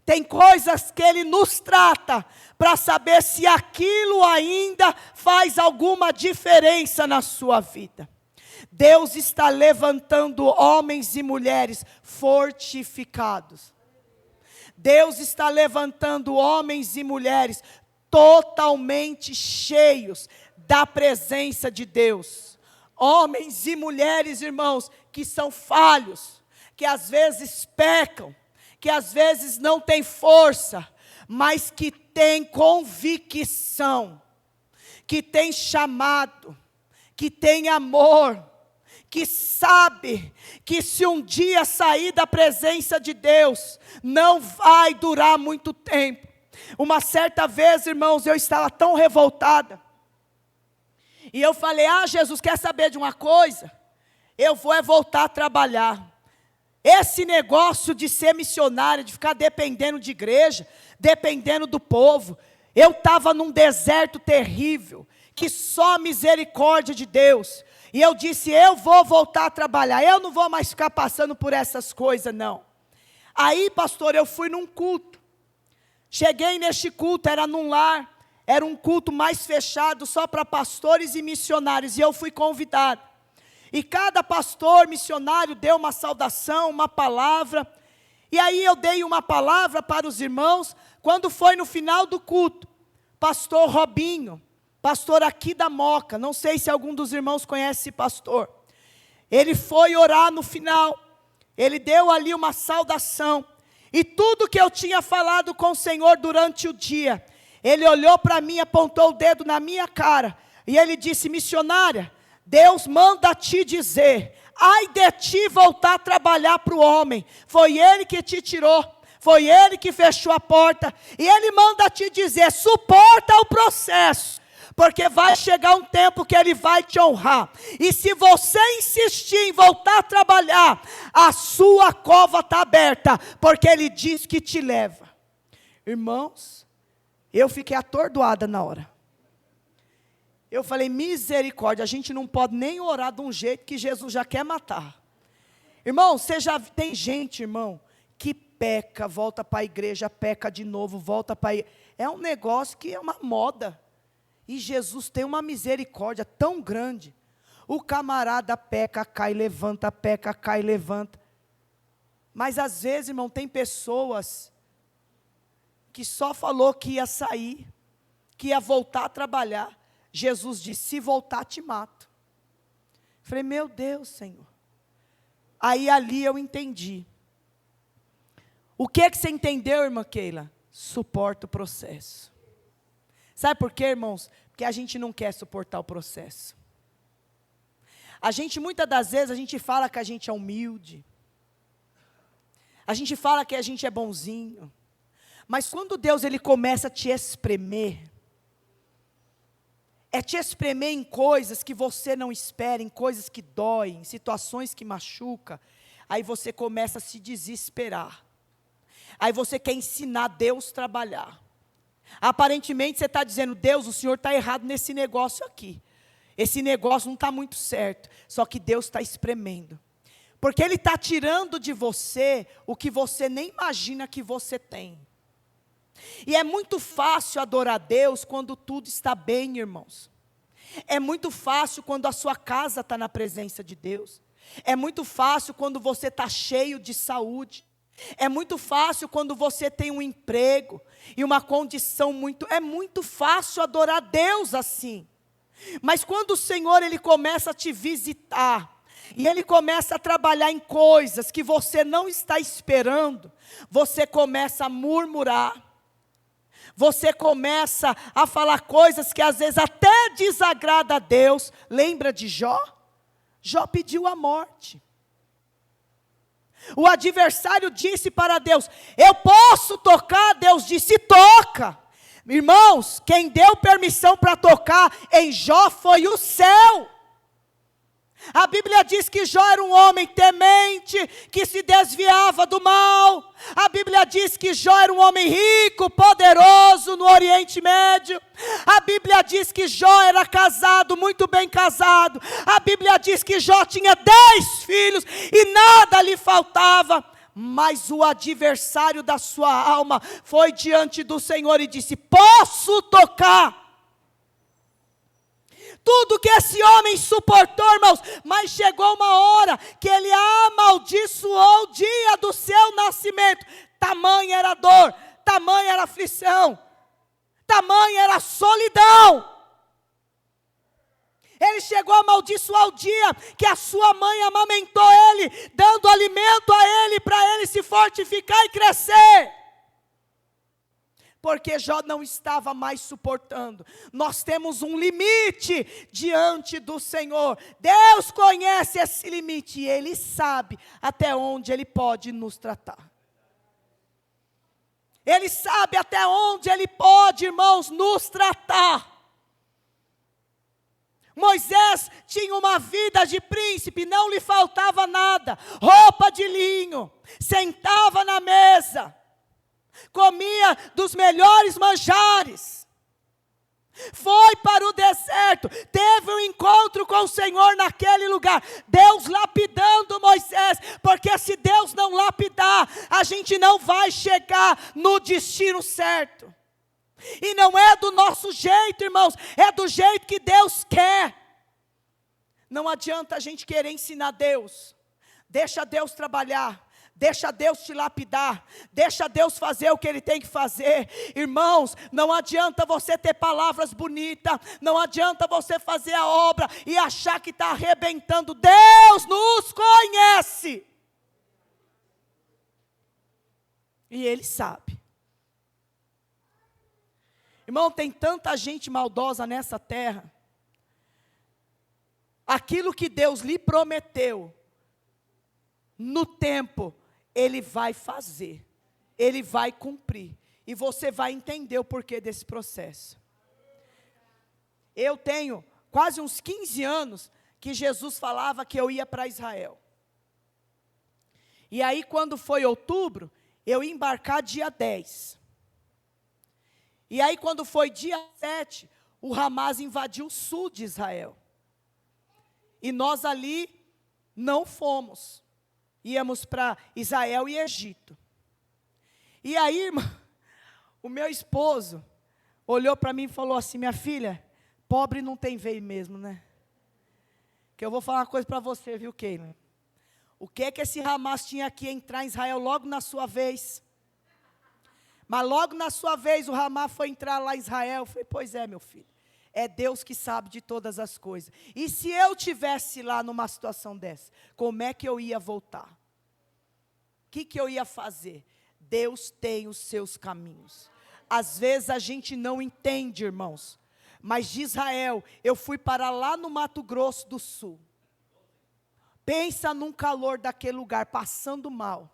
S1: Tem coisas que Ele nos trata para saber se aquilo ainda faz alguma diferença na sua vida. Deus está levantando homens e mulheres fortificados. Deus está levantando homens e mulheres totalmente cheios da presença de Deus. Homens e mulheres, irmãos, que são falhos, que às vezes pecam, que às vezes não têm força, mas que têm convicção, que têm chamado, que têm amor, que sabe que se um dia sair da presença de Deus, não vai durar muito tempo. Uma certa vez, irmãos, eu estava tão revoltada, e eu falei: Jesus, quer saber de uma coisa? Eu vou voltar a trabalhar. Esse negócio de ser missionário, de ficar dependendo de igreja, dependendo do povo, eu estava num deserto terrível, que só a misericórdia de Deus. E eu disse: eu vou voltar a trabalhar, eu não vou mais ficar passando por essas coisas, não. Aí, pastor, eu fui num culto. Cheguei neste culto, era num lar. Era um culto mais fechado, só para pastores e missionários, e eu fui convidado. E cada pastor, missionário, deu uma saudação, uma palavra. E aí eu dei uma palavra para os irmãos. Quando foi no final do culto, pastor Robinho, pastor aqui da Moca, não sei se algum dos irmãos conhece esse pastor. Ele foi orar no final, ele deu ali uma saudação. E tudo que eu tinha falado com o Senhor durante o dia, ele olhou para mim, apontou o dedo na minha cara, e ele disse: missionária, Deus manda te dizer, ai de ti voltar a trabalhar para o homem, foi Ele que te tirou, foi Ele que fechou a porta, e Ele manda te dizer, suporta o processo, porque vai chegar um tempo que Ele vai te honrar, e se você insistir em voltar a trabalhar, a sua cova está aberta, porque Ele diz que te leva. Irmãos, eu fiquei atordoada na hora. Eu falei: misericórdia, a gente não pode nem orar de um jeito que Jesus já quer matar. Irmão, você já tem gente, irmão, que peca, volta para a igreja, peca de novo, volta para a igreja. É um negócio que é uma moda. E Jesus tem uma misericórdia tão grande. O camarada peca, cai, levanta, peca, cai, levanta. Mas às vezes, irmão, tem pessoas que só falou que ia sair, que ia voltar a trabalhar. Jesus disse: se voltar, te mato. Falei: meu Deus, Senhor. Aí ali eu entendi. O que você entendeu, irmã Keila? Suporta o processo. Sabe por quê, irmãos? Porque a gente não quer suportar o processo. A gente, muitas das vezes, a gente fala que a gente é humilde. A gente fala que a gente é bonzinho. Mas quando Deus, Ele começa a te espremer, é te espremer em coisas que você não espera, em coisas que doem, em situações que machucam. Aí você começa a se desesperar. Aí você quer ensinar Deus a trabalhar. Aparentemente você está dizendo, Deus, o Senhor está errado nesse negócio aqui. Esse negócio não está muito certo. Só que Deus está espremendo. Porque Ele está tirando de você o que você nem imagina que você tem. E é muito fácil adorar a Deus quando tudo está bem, irmãos. É muito fácil quando a sua casa está na presença de Deus. É muito fácil quando você está cheio de saúde. É muito fácil quando você tem um emprego e uma condição é muito fácil adorar a Deus assim. Mas quando o Senhor Ele começa a te visitar, e Ele começa a trabalhar em coisas que você não está esperando, você começa a murmurar, você começa a falar coisas que às vezes até desagrada a Deus. Lembra de Jó? Jó pediu a morte. O adversário disse para Deus, eu posso tocar? Deus disse, toca. Irmãos, quem deu permissão para tocar em Jó foi o céu. A Bíblia diz que Jó era um homem temente, que se desviava do mal. A Bíblia diz que Jó era um homem rico, poderoso no Oriente Médio. A Bíblia diz que Jó era casado, muito bem casado. A Bíblia diz que Jó tinha 10 filhos e nada lhe faltava. Mas o adversário da sua alma foi diante do Senhor e disse, posso tocar? Tudo que esse homem suportou, irmãos, mas chegou uma hora que ele amaldiçoou o dia do seu nascimento. Tamanha era a dor, tamanha era a aflição, tamanha era a solidão. Ele chegou a amaldiçoar o dia que a sua mãe amamentou ele, dando alimento a ele, para ele se fortificar e crescer. Porque Jó não estava mais suportando. Nós temos um limite diante do Senhor. Deus conhece esse limite e Ele sabe até onde Ele pode nos tratar. Ele sabe até onde Ele pode, irmãos, nos tratar. Moisés tinha uma vida de príncipe, não lhe faltava nada. Roupa de linho, sentava na mesa, comia dos melhores manjares, foi para o deserto, teve um encontro com o Senhor naquele lugar, Deus lapidando Moisés, porque se Deus não lapidar, a gente não vai chegar no destino certo, e não é do nosso jeito, irmãos, é do jeito que Deus quer. Não adianta a gente querer ensinar Deus, deixa Deus trabalhar, deixa Deus te lapidar, deixa Deus fazer o que Ele tem que fazer. Irmãos, não adianta você ter palavras bonitas, não adianta você fazer a obra e achar que está arrebentando. Deus nos conhece. E Ele sabe. Irmão, tem tanta gente maldosa nessa terra. Aquilo que Deus lhe prometeu, no tempo, Ele vai fazer, Ele vai cumprir, e você vai entender o porquê desse processo. Eu tenho quase uns 15 anos que Jesus falava que eu ia para Israel. E aí quando foi outubro, eu ia embarcar dia 10. E aí quando foi dia 7, o Hamas invadiu o sul de Israel. E nós ali não fomos. Íamos para Israel e Egito. E aí, irmão, o meu esposo olhou para mim e falou assim, minha filha, pobre não tem vez mesmo, né? Que eu vou falar uma coisa para você, viu, Keila? O que esse Hamas tinha que entrar em Israel logo na sua vez? Mas logo na sua vez o Hamas foi entrar lá em Israel. Eu falei, pois é, meu filho. É Deus que sabe de todas as coisas. E se eu tivesse lá numa situação dessa, como é que eu ia voltar? O que eu ia fazer? Deus tem os seus caminhos. Às vezes a gente não entende, irmãos. Mas de Israel, eu fui para lá no Mato Grosso do Sul. Pensa num calor daquele lugar, passando mal.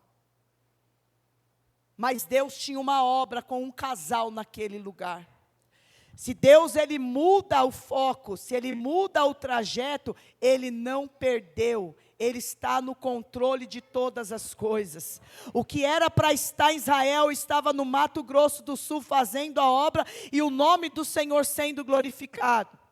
S1: Mas Deus tinha uma obra com um casal naquele lugar. Se Deus ele muda o foco, se ele muda o trajeto, ele não perdeu. Ele está no controle de todas as coisas. O que era para estar em Israel, estava no Mato Grosso do Sul fazendo a obra e o nome do Senhor sendo glorificado.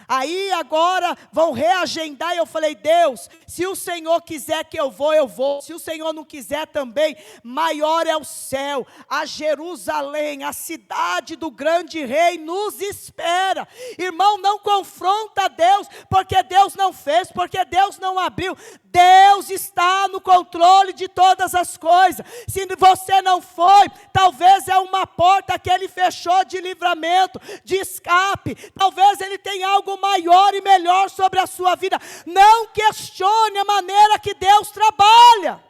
S1: Aí agora vão reagendar e eu falei, Deus, se o Senhor quiser que eu vou. Se o Senhor não quiser também, maior é o céu. A Jerusalém, a cidade do grande rei nos espera. Irmão, não confronta Deus, porque Deus não fez, porque Deus não abriu. Deus está no controle de todas as coisas. Se você não foi, talvez é uma porta que Ele fechou de livramento, de escape. Talvez Ele tenha algo maior e melhor sobre a sua vida. Não questione a maneira que Deus trabalha.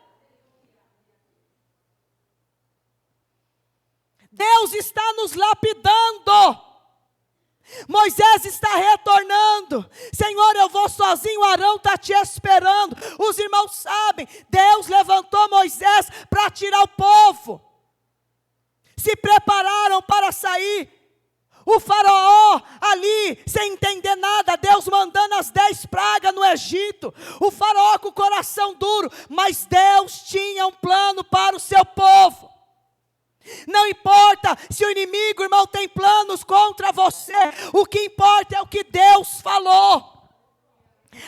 S1: Deus está nos lapidando. Moisés está retornando. Senhor, eu vou sozinho, Arão está te esperando. Os irmãos sabem, Deus levantou Moisés para tirar o povo. Se prepararam para sair. O faraó ali, sem entender nada, Deus mandando as 10 pragas no Egito. O faraó com o coração duro, mas Deus tinha um plano para o seu povo. Não importa se o inimigo, irmão, tem planos contra você. O que importa é o que Deus falou.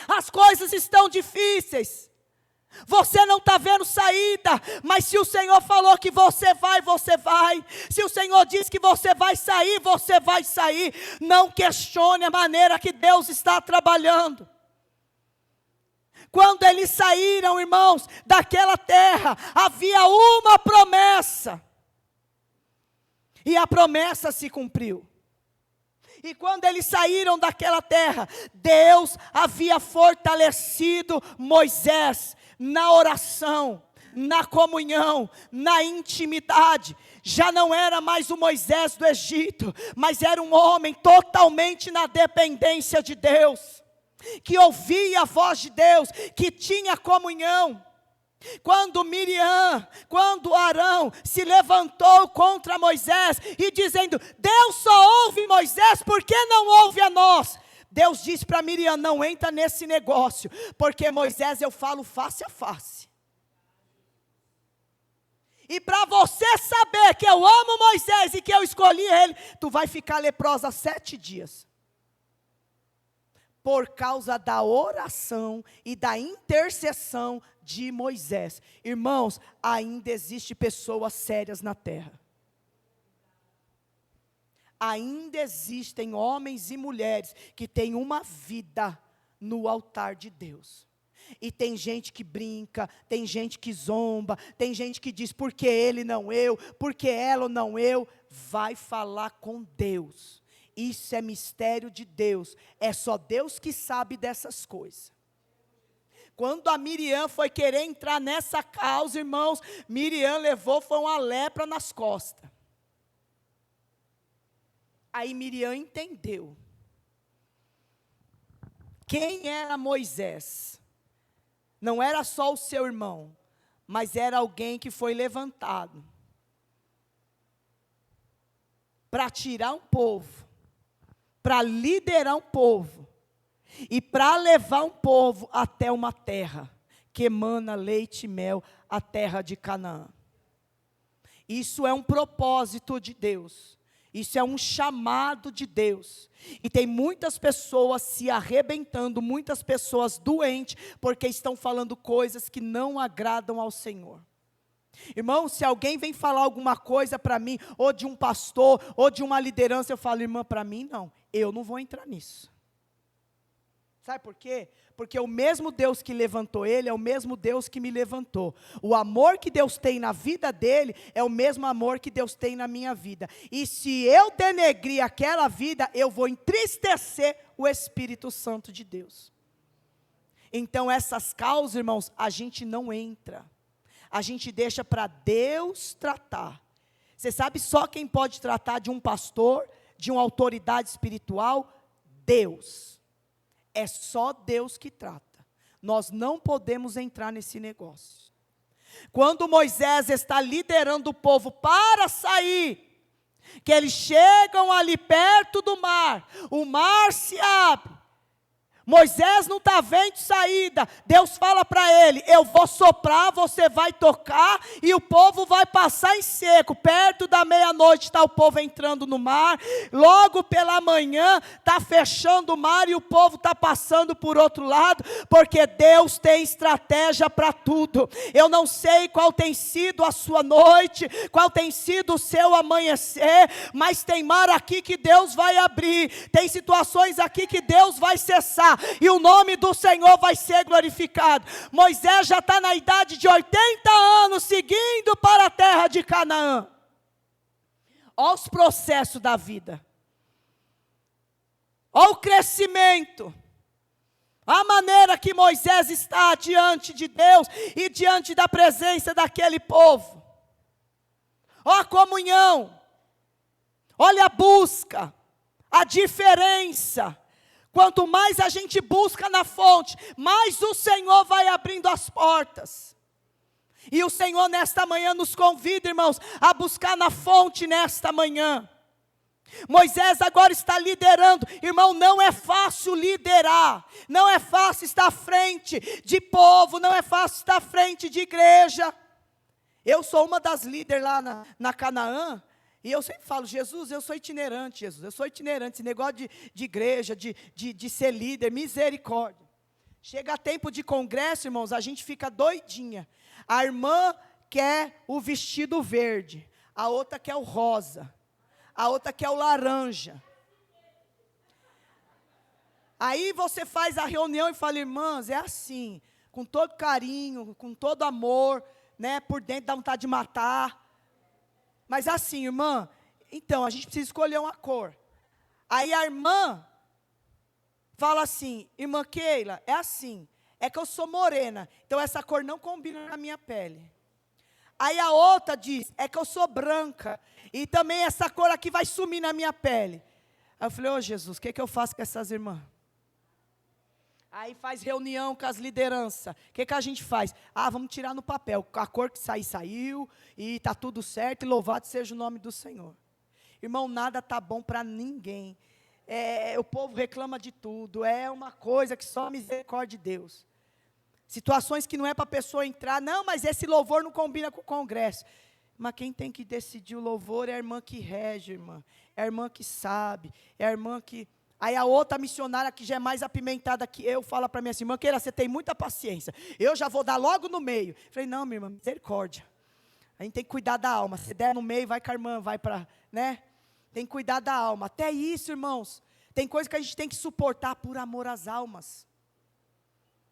S1: As coisas estão difíceis. Você não está vendo saída, mas se o Senhor falou que você vai, você vai. Se o Senhor diz que você vai sair, você vai sair. Não questione a maneira que Deus está trabalhando. Quando eles saíram, irmãos, daquela terra, havia uma promessa. E a promessa se cumpriu. E quando eles saíram daquela terra, Deus havia fortalecido Moisés na oração, na comunhão, na intimidade. Já não era mais o Moisés do Egito, mas era um homem totalmente na dependência de Deus, que ouvia a voz de Deus, que tinha comunhão. Quando Arão se levantou contra Moisés e dizendo, Deus só ouve Moisés, por que não ouve a nós? Deus disse para Miriam, não entra nesse negócio, porque Moisés eu falo face a face. E para você saber que eu amo Moisés e que eu escolhi ele, tu vai ficar leprosa 7 dias. Por causa da oração e da intercessão de Moisés. Irmãos, ainda existe pessoas sérias na terra. Ainda existem homens e mulheres que têm uma vida no altar de Deus. E tem gente que brinca, tem gente que zomba, tem gente que diz, porque ele não eu, porque ela não eu. Vai falar com Deus. Isso é mistério de Deus. É só Deus que sabe dessas coisas. Quando a Miriam foi querer entrar nessa causa, irmãos, Miriam levou, foi uma lepra nas costas. Aí Miriam entendeu. Quem era Moisés? Não era só o seu irmão, mas era alguém que foi levantado para tirar um povo, para liderar um povo, e para levar um povo até uma terra que emana leite e mel, a terra de Canaã. Isso é um propósito de Deus. Isso é um chamado de Deus. E tem muitas pessoas se arrebentando, muitas pessoas doentes, porque estão falando coisas que não agradam ao Senhor. Irmão, se alguém vem falar alguma coisa para mim, ou de um pastor, ou de uma liderança, eu falo, irmã, para mim não, eu não vou entrar nisso. Sabe por quê? Porque o mesmo Deus que levantou ele é o mesmo Deus que me levantou. O amor que Deus tem na vida dele é o mesmo amor que Deus tem na minha vida. E se eu denegrir aquela vida, eu vou entristecer o Espírito Santo de Deus. Então essas causas, irmãos, a gente não entra. A gente deixa para Deus tratar. Você sabe só quem pode tratar de um pastor, de uma autoridade espiritual? Deus. É só Deus que trata. Nós não podemos entrar nesse negócio. Quando Moisés está liderando o povo para sair, que eles chegam ali perto do mar, o mar se abre, Moisés não está vendo saída, Deus fala para ele, eu vou soprar, você vai tocar, e o povo vai passar em seco, perto da meia-noite está o povo entrando no mar, logo pela manhã está fechando o mar, e o povo está passando por outro lado, porque Deus tem estratégia para tudo. Eu não sei qual tem sido a sua noite, qual tem sido o seu amanhecer, mas tem mar aqui que Deus vai abrir, tem situações aqui que Deus vai cessar, e o nome do Senhor vai ser glorificado. Moisés já está na idade de 80 anos, seguindo para a terra de Canaã. Olha os processos da vida, olha o crescimento, a maneira que Moisés está diante de Deus, e diante da presença daquele povo. Olha a comunhão, olha a busca, a diferença. Quanto mais a gente busca na fonte, mais o Senhor vai abrindo as portas. E o Senhor nesta manhã nos convida, irmãos, a buscar na fonte nesta manhã. Moisés agora está liderando. Irmão, não é fácil liderar, não é fácil estar à frente de povo, não é fácil estar à frente de igreja. Eu sou uma das líderes lá na Canaã. E eu sempre falo, Jesus, eu sou itinerante, Jesus, eu sou itinerante, esse negócio de igreja, de ser líder, misericórdia. Chega tempo de congresso, irmãos, a gente fica doidinha. A irmã quer o vestido verde, a outra quer o rosa, a outra quer o laranja. Aí você faz a reunião e fala, irmãs, é assim, com todo carinho, com todo amor, né, por dentro dá vontade de matar. Mas assim, irmã, então, a gente precisa escolher uma cor. Aí a irmã fala assim, irmã Keila, é assim, é que eu sou morena, então essa cor não combina com a minha pele. Aí a outra diz, é que eu sou branca, e também essa cor aqui vai sumir na minha pele. Aí eu falei, Jesus, o que eu faço com essas irmãs? Aí faz reunião com as lideranças. O que a gente faz? Vamos tirar no papel. A cor que saiu. E está tudo certo. E louvado seja o nome do Senhor. Irmão, nada está bom para ninguém. O povo reclama de tudo. É uma coisa que só a misericórdia de Deus. Situações que não é para a pessoa entrar. Não, mas esse louvor não combina com o congresso. Mas quem tem que decidir o louvor é a irmã que rege, irmã. É a irmã que sabe. É a irmã que... Aí a outra missionária que já é mais apimentada que eu, fala para mim assim, irmã Keila, você tem muita paciência, eu já vou dar logo no meio. Falei, não, minha irmã, misericórdia. A gente tem que cuidar da alma, se der no meio, vai com a irmã, vai para, né? Tem que cuidar da alma. Até isso, irmãos, tem coisa que a gente tem que suportar por amor às almas.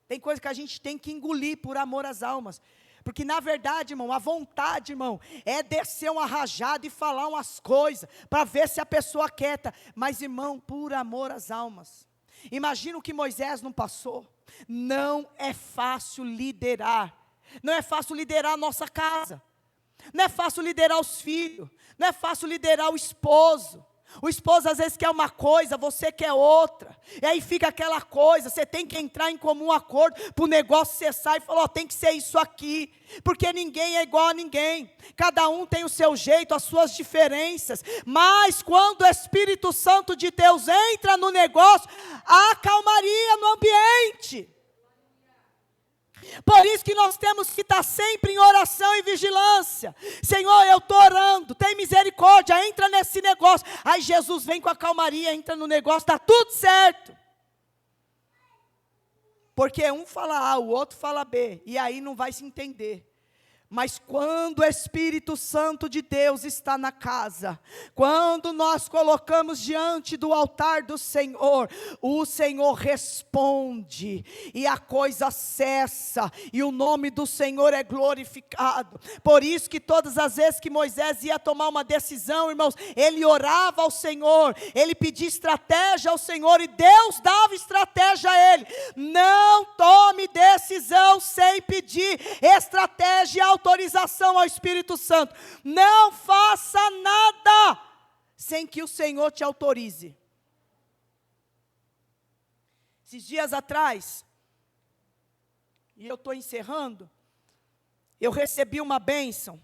S1: Tem coisa que a gente tem que engolir por amor às almas. Porque na verdade, irmão, a vontade, irmão, é descer uma rajada e falar umas coisas, para ver se a pessoa quieta. Mas, irmão, por amor às almas. Imagina o que Moisés não passou. Não é fácil liderar. Não é fácil liderar a nossa casa. Não é fácil liderar os filhos. Não é fácil liderar o esposo. O esposo às vezes quer uma coisa, você quer outra. E aí fica aquela coisa, você tem que entrar em comum acordo para o negócio cessar e falar, tem que ser isso aqui. Porque ninguém é igual a ninguém. Cada um tem o seu jeito, as suas diferenças. Mas quando o Espírito Santo de Deus entra no negócio, há calmaria no ambiente. Por isso que nós temos que estar sempre em oração e vigilância. Senhor, eu estou orando, tem misericórdia, entra nesse negócio. Aí Jesus vem com a calmaria, entra no negócio, está tudo certo. Porque um fala A, o outro fala B, e aí não vai se entender. Mas quando o Espírito Santo de Deus está na casa, quando nós colocamos diante do altar do Senhor, o Senhor responde, e a coisa cessa, e o nome do Senhor é glorificado. Por isso que todas as vezes que Moisés ia tomar uma decisão, irmãos, ele orava ao Senhor, ele pedia estratégia ao Senhor, e Deus dava estratégia a ele. Não tome decisão sem pedir estratégia ao autorização ao Espírito Santo. Não faça nada sem que o Senhor te autorize. Esses dias atrás, e eu estou encerrando, eu recebi uma bênção.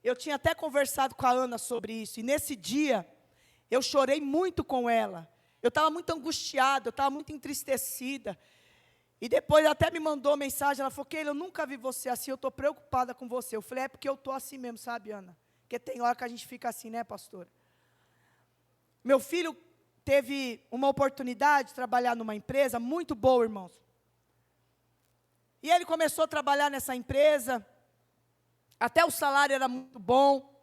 S1: Eu tinha até conversado com a Ana sobre isso. E nesse dia, eu chorei muito com ela. Eu estava muito angustiada, eu estava muito entristecida. E depois ela até me mandou mensagem, ela falou, Keila, eu nunca vi você assim, eu estou preocupada com você. Eu falei, é porque eu estou assim mesmo, sabe, Ana? Porque tem hora que a gente fica assim, né, pastora? Meu filho teve uma oportunidade de trabalhar numa empresa muito boa, irmãos. E ele começou a trabalhar nessa empresa, até o salário era muito bom.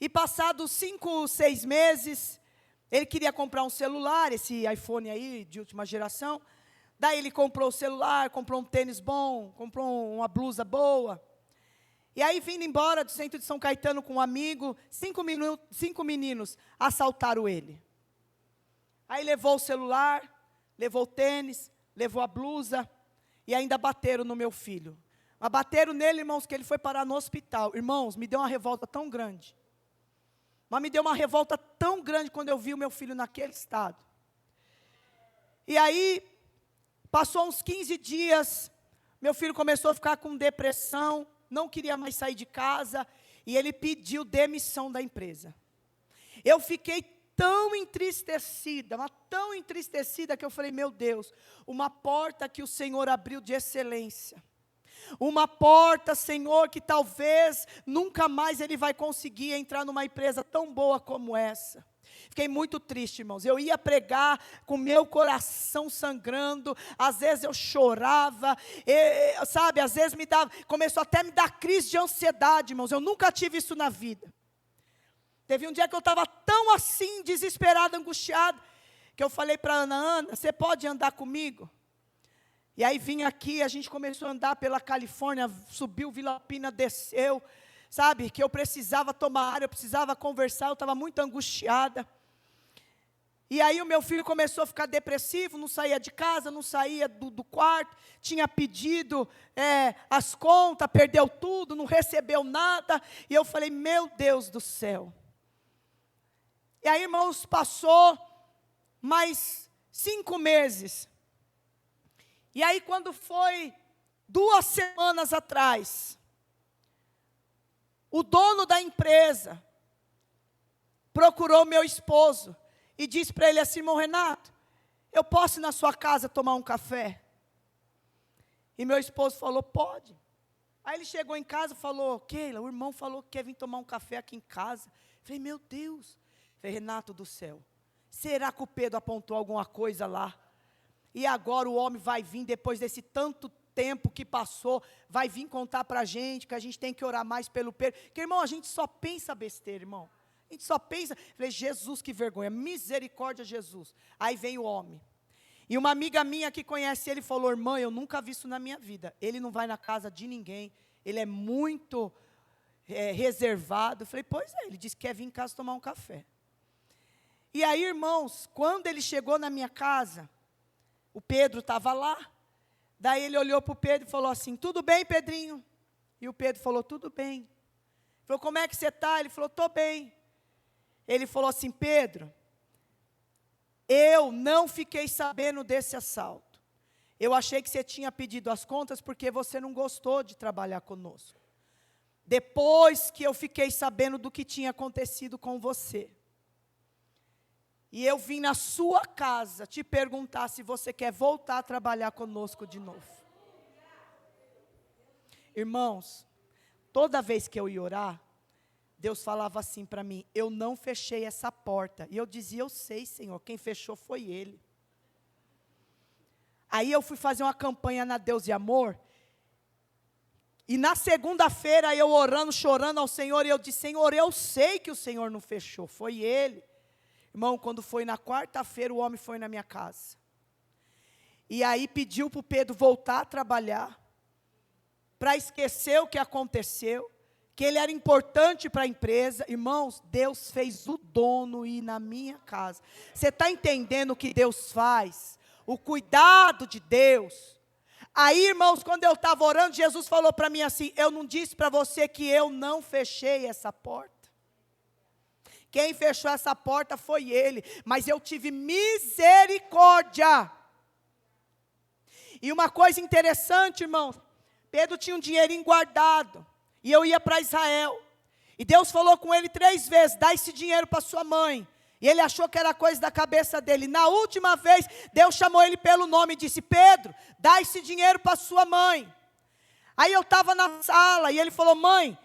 S1: E passados 5, 6 meses, ele queria comprar um celular, esse iPhone aí, de última geração. Daí ele comprou o celular, comprou um tênis bom, comprou uma blusa boa. E aí, vindo embora do centro de São Caetano com um amigo, 5 meninos assaltaram ele. Aí levou o celular, levou o tênis, levou a blusa, e ainda bateram no meu filho. Mas bateram nele, irmãos, que ele foi parar no hospital. Irmãos, me deu uma revolta tão grande. Mas me deu uma revolta tão grande quando eu vi o meu filho naquele estado. E aí, passou uns 15 dias, meu filho começou a ficar com depressão, não queria mais sair de casa, e ele pediu demissão da empresa. Eu fiquei tão entristecida, mas tão entristecida, que eu falei, meu Deus, uma porta que o Senhor abriu de excelência. Uma porta, Senhor, que talvez nunca mais ele vai conseguir entrar numa empresa tão boa como essa. Fiquei muito triste, irmãos. Eu ia pregar com meu coração sangrando, às vezes eu chorava, sabe, às vezes começou até a me dar crise de ansiedade, irmãos. Eu nunca tive isso na vida. Teve um dia que eu estava tão assim, desesperada, angustiada, que eu falei para Ana, você pode andar comigo? E aí vim aqui, a gente começou a andar pela Califórnia, subiu Vila Alpina, desceu, sabe, que eu precisava tomar ar, eu precisava conversar, eu estava muito angustiada. E aí o meu filho começou a ficar depressivo, não saía de casa, não saía do quarto, tinha pedido as contas, perdeu tudo, não recebeu nada. E eu falei, meu Deus do céu. E aí, irmãos, passou mais 5 meses. E aí, quando foi 2 semanas atrás, o dono da empresa procurou meu esposo e disse para ele assim, irmão Renato, eu posso ir na sua casa tomar um café? E meu esposo falou, pode. Aí ele chegou em casa e falou, Keila, o irmão falou que quer vir tomar um café aqui em casa. Eu falei, meu Deus. Eu falei, Renato do céu, será que o Pedro apontou alguma coisa lá? E agora o homem vai vir, depois desse tanto tempo que passou, vai vir contar para a gente, que a gente tem que orar mais pelo Pedro. Porque, irmão, a gente só pensa besteira, irmão. A gente só pensa, falei, Jesus, que vergonha, misericórdia, Jesus. Aí vem o homem. E uma amiga minha que conhece ele falou, irmã, eu nunca vi isso na minha vida. Ele não vai na casa de ninguém, ele é muito reservado. Eu falei, pois é, ele disse que quer vir em casa tomar um café. E aí, irmãos, quando ele chegou na minha casa, o Pedro estava lá, daí ele olhou para o Pedro e falou assim, tudo bem, Pedrinho? E o Pedro falou, tudo bem. Ele falou, como é que você está? Ele falou, estou bem. Ele falou assim, Pedro, eu não fiquei sabendo desse assalto. Eu achei que você tinha pedido as contas porque você não gostou de trabalhar conosco. Depois que eu fiquei sabendo do que tinha acontecido com você, e eu vim na sua casa te perguntar se você quer voltar a trabalhar conosco de novo. Irmãos, toda vez que eu ia orar, Deus falava assim para mim, eu não fechei essa porta. E eu dizia, eu sei, Senhor, quem fechou foi Ele. Aí eu fui fazer uma campanha na Deus e Amor. E na segunda-feira eu orando, chorando ao Senhor, e eu disse, Senhor, eu sei que o Senhor não fechou, foi Ele. Irmão, quando foi na quarta-feira, o homem foi na minha casa. E aí pediu para o Pedro voltar a trabalhar, para esquecer o que aconteceu, que ele era importante para a empresa. Irmãos, Deus fez o dono ir na minha casa. Você está entendendo o que Deus faz? O cuidado de Deus. Aí, irmãos, quando eu estava orando, Jesus falou para mim assim, eu não disse para você que eu não fechei essa porta. Quem fechou essa porta foi Ele, mas eu tive misericórdia. E uma coisa interessante, irmãos, Pedro tinha um dinheirinho guardado, e eu ia para Israel. E Deus falou com ele 3 vezes: dá esse dinheiro para sua mãe. E ele achou que era coisa da cabeça dele. Na última vez, Deus chamou ele pelo nome e disse: Pedro, dá esse dinheiro para sua mãe. Aí eu estava na sala e ele falou: mãe,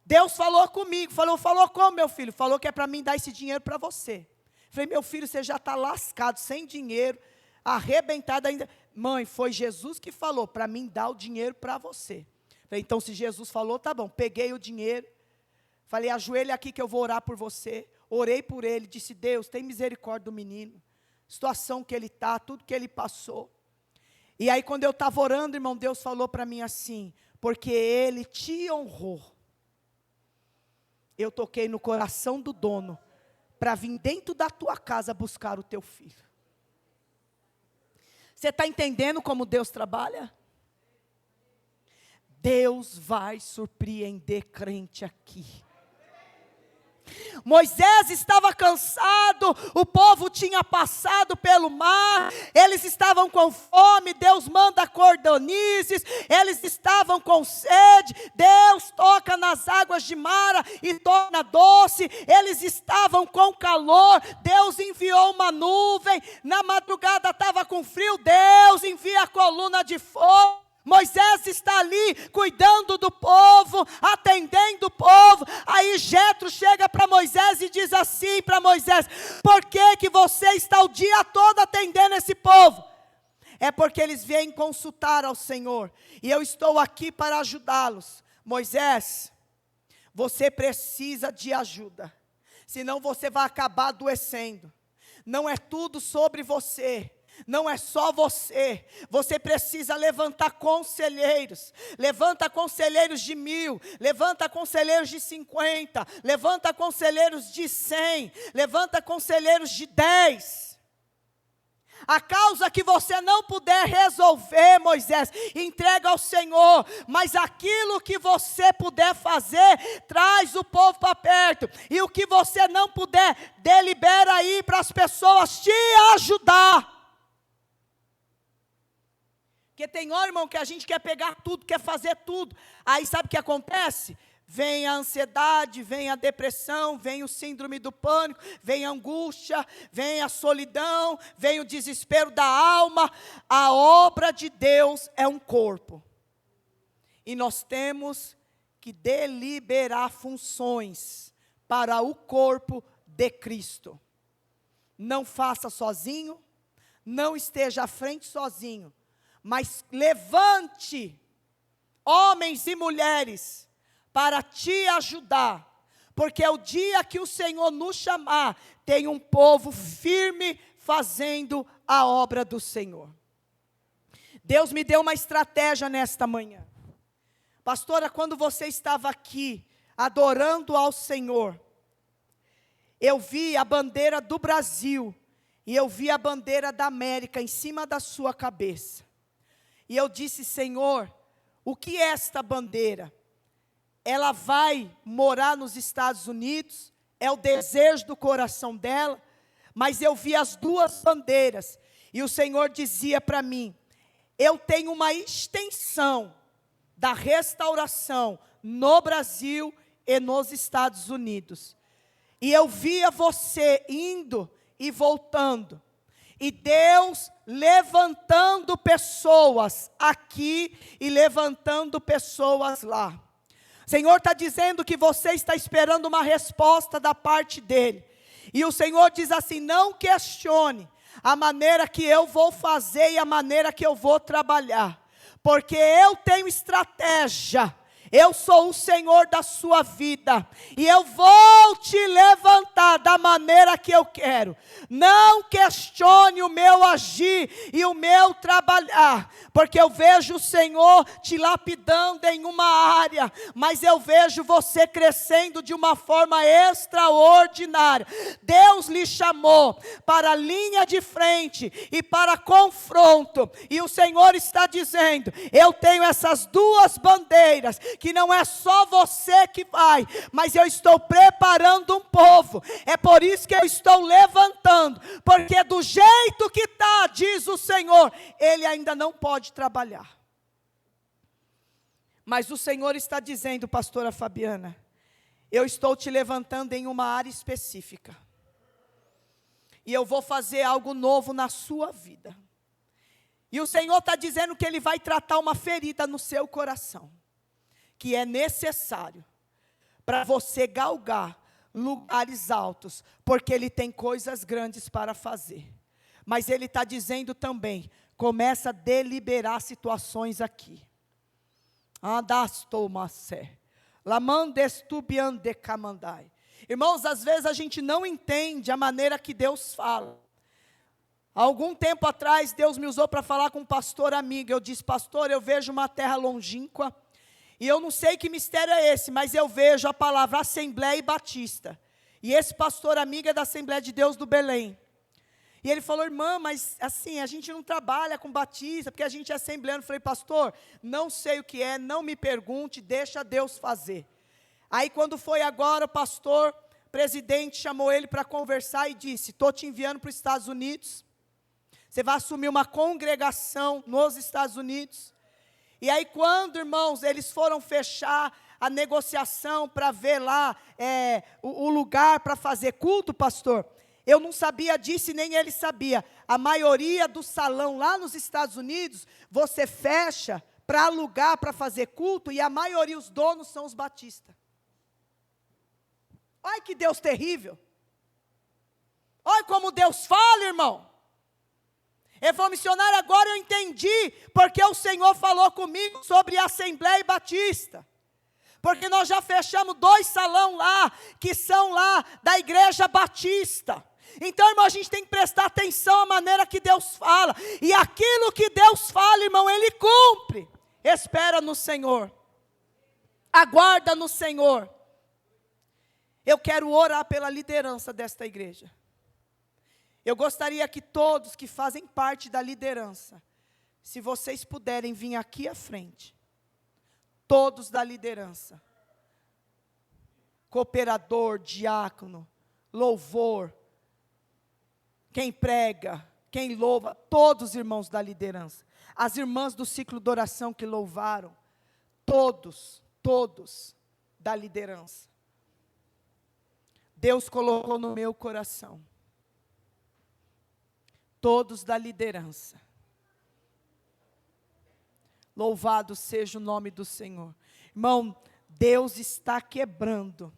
S1: Deus falou comigo. Falou como, meu filho? Falou que é para mim dar esse dinheiro para você. Falei: meu filho, você já está lascado, sem dinheiro, arrebentado ainda. Mãe, foi Jesus que falou para mim dar o dinheiro para você. Falei: então se Jesus falou, tá bom. Peguei o dinheiro, falei: ajoelha aqui que eu vou orar por você. Orei por ele, disse: Deus, tem misericórdia do menino, situação que ele está, tudo que ele passou. E aí quando eu estava orando, irmão, Deus falou para mim assim: porque ele te honrou, eu toquei no coração do dono, para vir dentro da tua casa buscar o teu filho. Você está entendendo como Deus trabalha? Deus vai surpreender crente aqui. Moisés estava cansado, o povo tinha passado pelo mar, eles estavam com fome, Deus manda cordonizes, eles estavam com sede, Deus toca nas águas de Mara e torna doce, eles estavam com calor, Deus enviou uma nuvem, na madrugada estava com frio, Deus envia a coluna de fogo. Moisés está ali cuidando do povo, atendendo o povo. Aí Jetro chega para Moisés e diz assim para Moisés: por que você está o dia todo atendendo esse povo? É porque eles vêm consultar ao Senhor, e eu estou aqui para ajudá-los. Moisés, você precisa de ajuda, senão você vai acabar adoecendo. Não é tudo sobre você. Não é só você, você precisa levantar conselheiros, levanta conselheiros de 1000, levanta conselheiros de 50, levanta conselheiros de 100, levanta conselheiros de 10. A causa que você não puder resolver, Moisés, entrega ao Senhor, mas aquilo que você puder fazer, traz o povo para perto, e o que você não puder, delibera aí para as pessoas te ajudar. Porque tem hora, irmão, que a gente quer pegar tudo, quer fazer tudo. Aí sabe o que acontece? Vem a ansiedade, vem a depressão, vem o síndrome do pânico, vem a angústia, vem a solidão, vem o desespero da alma. A obra de Deus é um corpo. E nós temos que deliberar funções para o corpo de Cristo. Não faça sozinho, não esteja à frente sozinho. Mas levante homens e mulheres para te ajudar, porque é o dia que o Senhor nos chamar, tem um povo firme fazendo a obra do Senhor. Deus me deu uma estratégia nesta manhã. Pastora, quando você estava aqui adorando ao Senhor, eu vi a bandeira do Brasil e eu vi a bandeira da América em cima da sua cabeça. E eu disse: Senhor, o que é esta bandeira? Ela vai morar nos Estados Unidos, é o desejo do coração dela, mas eu vi as 2 bandeiras, e o Senhor dizia para mim: eu tenho uma extensão da restauração no Brasil e nos Estados Unidos, e eu via você indo e voltando, e Deus levantando pessoas aqui e levantando pessoas lá. O Senhor está dizendo que você está esperando uma resposta da parte dEle. E o Senhor diz assim: não questione a maneira que eu vou fazer e a maneira que eu vou trabalhar. Porque eu tenho estratégia. Eu sou o Senhor da sua vida, e eu vou te levantar da maneira que eu quero. Não questione o meu agir e o meu trabalhar, porque eu vejo o Senhor te lapidando em uma área, mas eu vejo você crescendo de uma forma extraordinária. Deus lhe chamou para a linha de frente e para confronto, e o Senhor está dizendo: eu tenho essas 2 bandeiras, que não é só você que vai, mas eu estou preparando um povo. É por isso que eu estou levantando, porque do jeito que está, diz o Senhor, ele ainda não pode trabalhar. Mas o Senhor está dizendo, pastora Fabiana, eu estou te levantando em uma área específica. E eu vou fazer algo novo na sua vida. E o Senhor está dizendo que Ele vai tratar uma ferida no seu coração, que é necessário para você galgar lugares altos, porque Ele tem coisas grandes para fazer. Mas Ele está dizendo também, começa a deliberar situações aqui. Andastomacé. Lamandestubiandecamandai. Irmãos, às vezes a gente não entende a maneira que Deus fala. Há algum tempo atrás, Deus me usou para falar com um pastor amigo. Eu disse, pastor, eu vejo uma terra longínqua, e eu não sei que mistério é esse, mas eu vejo a palavra Assembleia Batista. E esse pastor amigo é da Assembleia de Deus do Belém. E ele falou, irmã, mas assim, a gente não trabalha com batista, porque a gente é assembleano. Eu falei, pastor, não sei o que é, não me pergunte, deixa Deus fazer. Aí quando foi agora, o pastor, presidente, chamou ele para conversar e disse, estou te enviando para os Estados Unidos, você vai assumir uma congregação nos Estados Unidos. E aí quando, irmãos, eles foram fechar a negociação para ver lá o lugar para fazer culto, pastor, eu não sabia disso e nem ele sabia. A maioria do salão lá nos Estados Unidos, você fecha para alugar, para fazer culto, e a maioria, os donos, são os batistas. Olha que Deus terrível. Olha como Deus fala, irmão. Eu vou missionário agora, eu entendi, porque o Senhor falou comigo sobre a Assembleia Batista. Porque nós já fechamos 2 salão lá, que são lá da Igreja Batista. Então, irmão, a gente tem que prestar atenção à maneira que Deus fala. E aquilo que Deus fala, irmão, Ele cumpre. Espera no Senhor. Aguarda no Senhor. Eu quero orar pela liderança desta igreja. Eu gostaria que todos que fazem parte da liderança, se vocês puderem vir aqui à frente, todos da liderança, cooperador, diácono, louvor, quem prega, quem louva, todos os irmãos da liderança, as irmãs do ciclo de oração que louvaram, todos da liderança. Deus colocou no meu coração, todos da liderança. Louvado seja o nome do Senhor. Irmão, Deus está quebrando.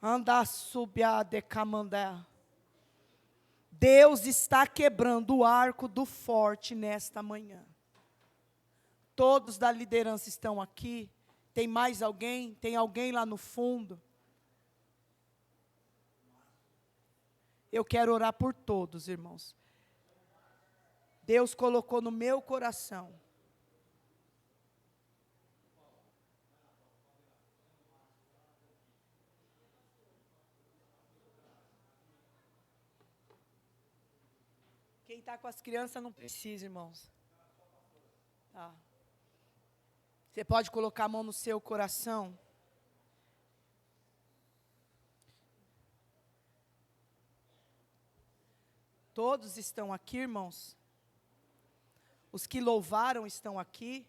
S1: Anda subia de camandé. Deus está quebrando o arco do forte nesta manhã. Todos da liderança estão aqui. Tem mais alguém? Tem alguém lá no fundo? Eu quero orar por todos, irmãos. Deus colocou no meu coração. Quem está com as crianças não precisa, irmãos. Tá. Você pode colocar a mão no seu coração. Todos estão aqui, irmãos. Os que louvaram estão aqui.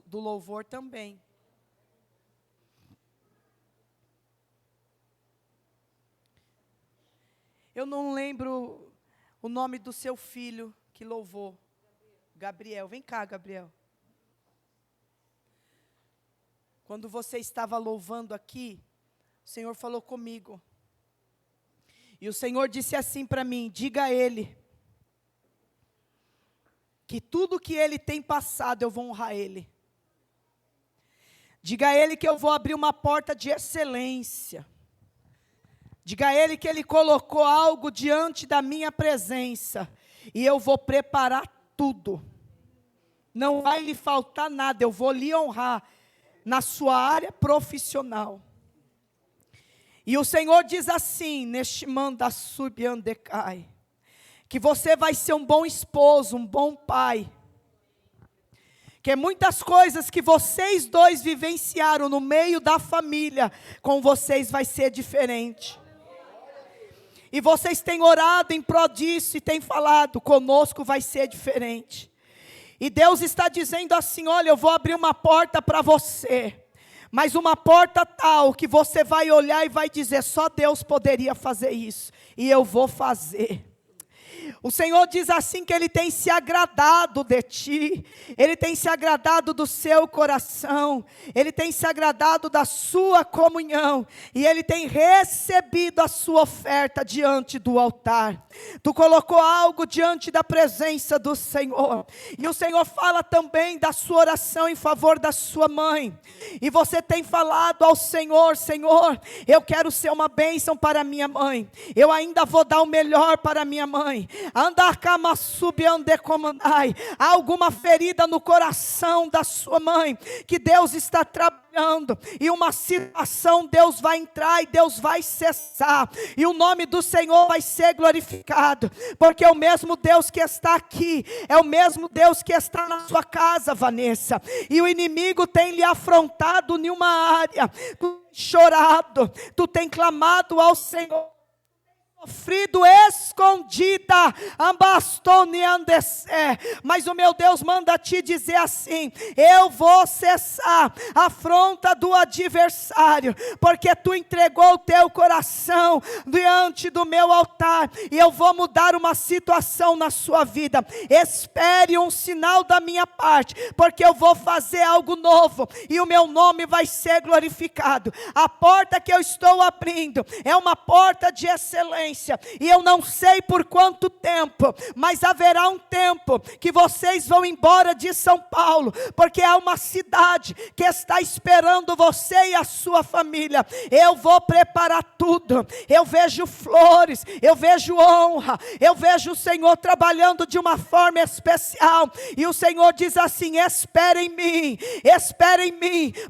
S1: Do louvor também. Eu não lembro o nome do seu filho que louvou. Gabriel. Vem cá, Gabriel. Quando você estava louvando aqui, o Senhor falou comigo. E o Senhor disse assim para mim, diga a Ele, que tudo que Ele tem passado, eu vou honrar Ele. Diga a Ele que eu vou abrir uma porta de excelência. Diga a Ele que Ele colocou algo diante da minha presença. E eu vou preparar tudo. Não vai lhe faltar nada, eu vou lhe honrar na sua área profissional. E o Senhor diz assim, neste manda subiandecai, que você vai ser um bom esposo, um bom pai. Que muitas coisas que vocês dois vivenciaram no meio da família, com vocês vai ser diferente. E vocês têm orado em prol disso e têm falado, conosco vai ser diferente. E Deus está dizendo assim, olha, eu vou abrir uma porta para você. Mas uma porta tal que você vai olhar e vai dizer, só Deus poderia fazer isso. E eu vou fazer. O Senhor diz assim que Ele tem se agradado de ti, Ele tem se agradado do seu coração, Ele tem se agradado da sua comunhão, e Ele tem recebido a sua oferta diante do altar. Tu colocou algo diante da presença do Senhor, e o Senhor fala também da sua oração em favor da sua mãe, e você tem falado ao Senhor, Senhor, eu quero ser uma bênção para minha mãe, eu ainda vou dar o melhor para minha mãe. Há alguma ferida no coração da sua mãe, que Deus está trabalhando, e uma situação Deus vai entrar e Deus vai cessar, e o nome do Senhor vai ser glorificado, porque o mesmo Deus que está aqui, é o mesmo Deus que está na sua casa, Vanessa, e o inimigo tem lhe afrontado em uma área, tu tem chorado, tu tem clamado ao Senhor, sofrido escondida, mas o meu Deus manda te dizer assim, eu vou cessar a afronta do adversário, porque tu entregou o teu coração diante do meu altar, e eu vou mudar uma situação na sua vida. Espere um sinal da minha parte, porque eu vou fazer algo novo, e o meu nome vai ser glorificado. A porta que eu estou abrindo é uma porta de excelência, e eu não sei por quanto tempo, mas haverá um tempo que vocês vão embora de São Paulo, porque há uma cidade que está esperando você e a sua família. Eu vou preparar tudo, eu vejo flores, eu vejo honra, eu vejo o Senhor trabalhando de uma forma especial, e o Senhor diz assim, espere em mim,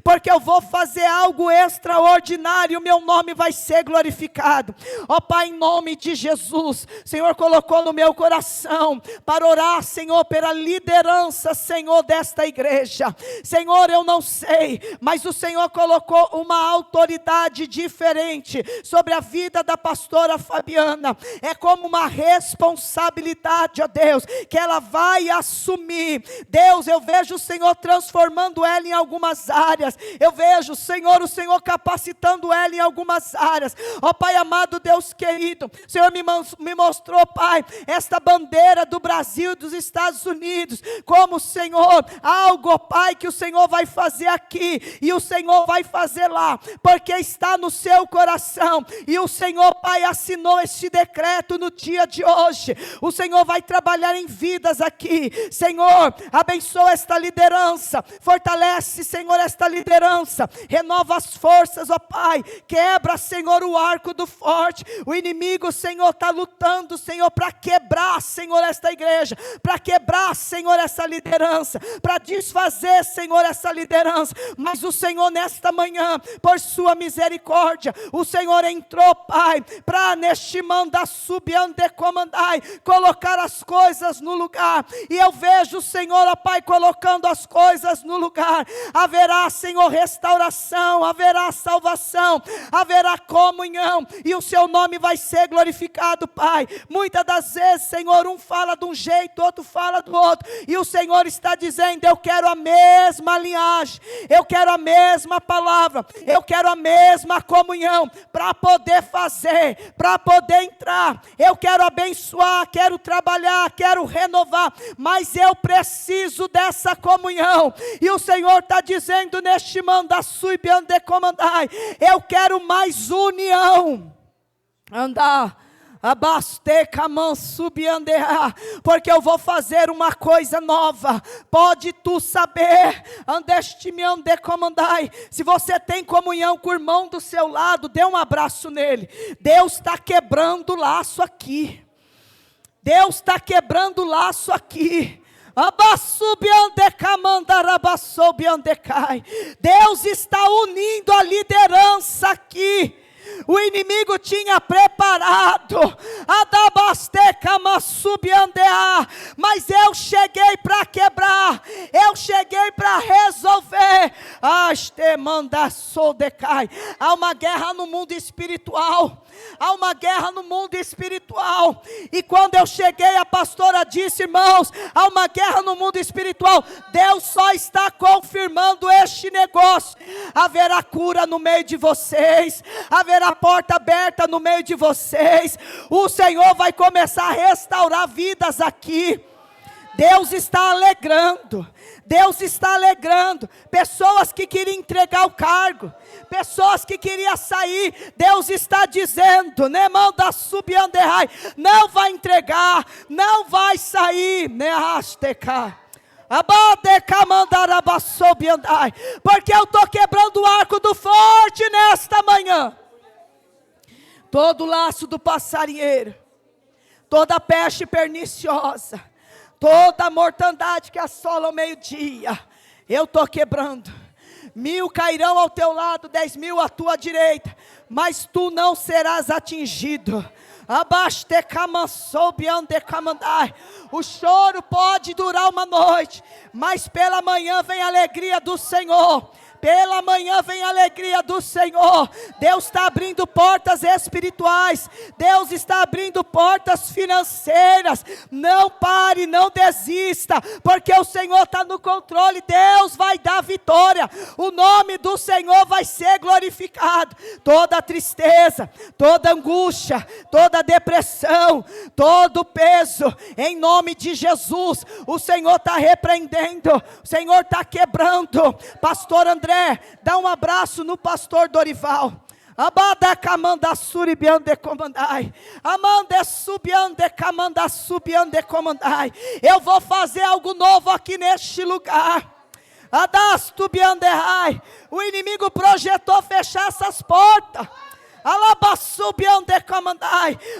S1: porque eu vou fazer algo extraordinário, o meu nome vai ser glorificado. Ó Pai, em nome de Jesus, Senhor colocou no meu coração para orar, Senhor, pela liderança, Senhor, desta igreja. Senhor, eu não sei, mas o Senhor colocou uma autoridade diferente sobre a vida da pastora Fabiana. É como uma responsabilidade, ó Deus, que ela vai assumir. Deus, eu vejo o Senhor transformando ela em algumas áreas. Eu vejo, Senhor, o Senhor capacitando ela em algumas áreas. Ó Pai amado, Deus querido, o Senhor me mostrou, Pai, esta bandeira do Brasil e dos Estados Unidos, como, Senhor, algo, Pai, que o Senhor vai fazer aqui, e o Senhor vai fazer lá, porque está no seu coração, e o Senhor, Pai, assinou este decreto no dia de hoje. O Senhor vai trabalhar em vidas aqui. Senhor, abençoa esta liderança, fortalece, Senhor, esta liderança, renova as forças, ó Pai, quebra, Senhor, o arco do forte. O inimigo, Senhor, está lutando, Senhor, para quebrar, Senhor, esta igreja, para quebrar, Senhor, essa liderança, para desfazer, Senhor, essa liderança, mas o Senhor nesta manhã, por sua misericórdia, o Senhor entrou, Pai, para neste manda subiande comandai, colocar as coisas no lugar, e eu vejo, Senhor, ó Pai, colocando as coisas no lugar. Haverá, Senhor, restauração, haverá salvação, haverá comunhão, e o seu nome vai ser glorificado, Pai. Muitas das vezes, Senhor, um fala de um jeito, outro fala do outro, e o Senhor está dizendo, eu quero a mesma linhagem, eu quero a mesma palavra, eu quero a mesma comunhão, para poder fazer, para poder entrar. Eu quero abençoar, quero trabalhar, quero renovar, mas eu preciso dessa comunhão, e o Senhor está dizendo neste manda subiande comandai, eu quero mais união. Andar, porque eu vou fazer uma coisa nova. Pode tu saber, se você tem comunhão com o irmão do seu lado, dê um abraço nele. Deus está quebrando o laço aqui. Deus está quebrando o laço aqui. Deus está unindo a liderança aqui. O inimigo tinha preparado, mas eu cheguei para quebrar, eu cheguei para resolver. Há uma guerra no mundo espiritual. Há uma guerra no mundo espiritual. E quando eu cheguei, a pastora disse: irmãos, há uma guerra no mundo espiritual. Deus só está confirmando este negócio. Haverá cura no meio de vocês. Haverá porta aberta no meio de vocês. O Senhor vai começar a restaurar vidas aqui. Deus está alegrando. Deus está alegrando. Pessoas que queriam entregar o cargo, pessoas que queriam sair, Deus está dizendo: não vai entregar, não vai sair. Porque eu estou quebrando o arco do forte nesta manhã. Todo laço do passarinheiro, toda peste perniciosa, toda a mortandade que assola o meio-dia, eu estou quebrando. 1000 cairão ao teu lado, 10.000 à tua direita, mas tu não serás atingido. O choro pode durar uma noite, mas pela manhã vem a alegria do Senhor. Pela manhã vem a alegria do Senhor. Deus está abrindo portas espirituais. Deus está abrindo portas financeiras. Não pare, não desista, porque o Senhor está no controle. Deus vai dar vitória. O nome do Senhor vai ser glorificado. Toda tristeza, toda angústia, toda depressão, todo peso, em nome de Jesus, o Senhor está repreendendo. O Senhor está quebrando. Pastor André, dá um abraço no pastor Dorival. Eu vou fazer algo novo aqui neste lugar. O inimigo projetou fechar essas portas,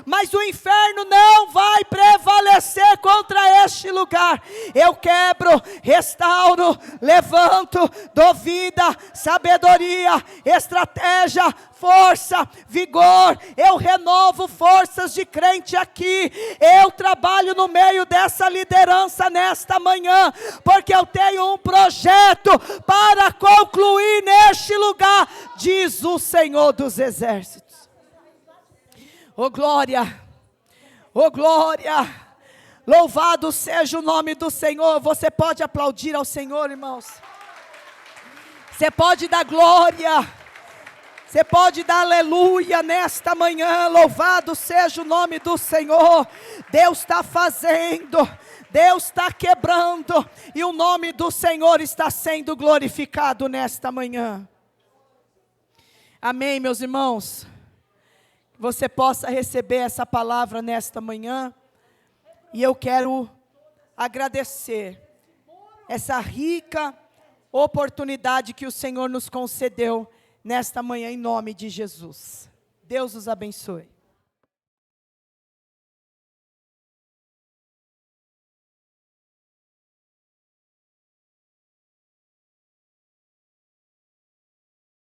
S1: mas o inferno não vai prevalecer contra este lugar. Eu quebro, restauro, levanto, dou vida, sabedoria, estratégia, força, vigor. Eu renovo forças de crente aqui. Eu trabalho no meio dessa liderança nesta manhã, porque eu tenho um projeto para concluir neste lugar, diz o Senhor dos Exércitos. Oh glória, oh glória, louvado seja o nome do Senhor. Você pode aplaudir ao Senhor, irmãos? Você pode dar glória, você pode dar aleluia nesta manhã. Louvado seja o nome do Senhor. Deus está fazendo, Deus está quebrando, e o nome do Senhor está sendo glorificado nesta manhã. Amém, meus irmãos? Que você possa receber essa palavra nesta manhã. E eu quero agradecer essa rica oportunidade que o Senhor nos concedeu nesta manhã, em nome de Jesus. Deus os abençoe.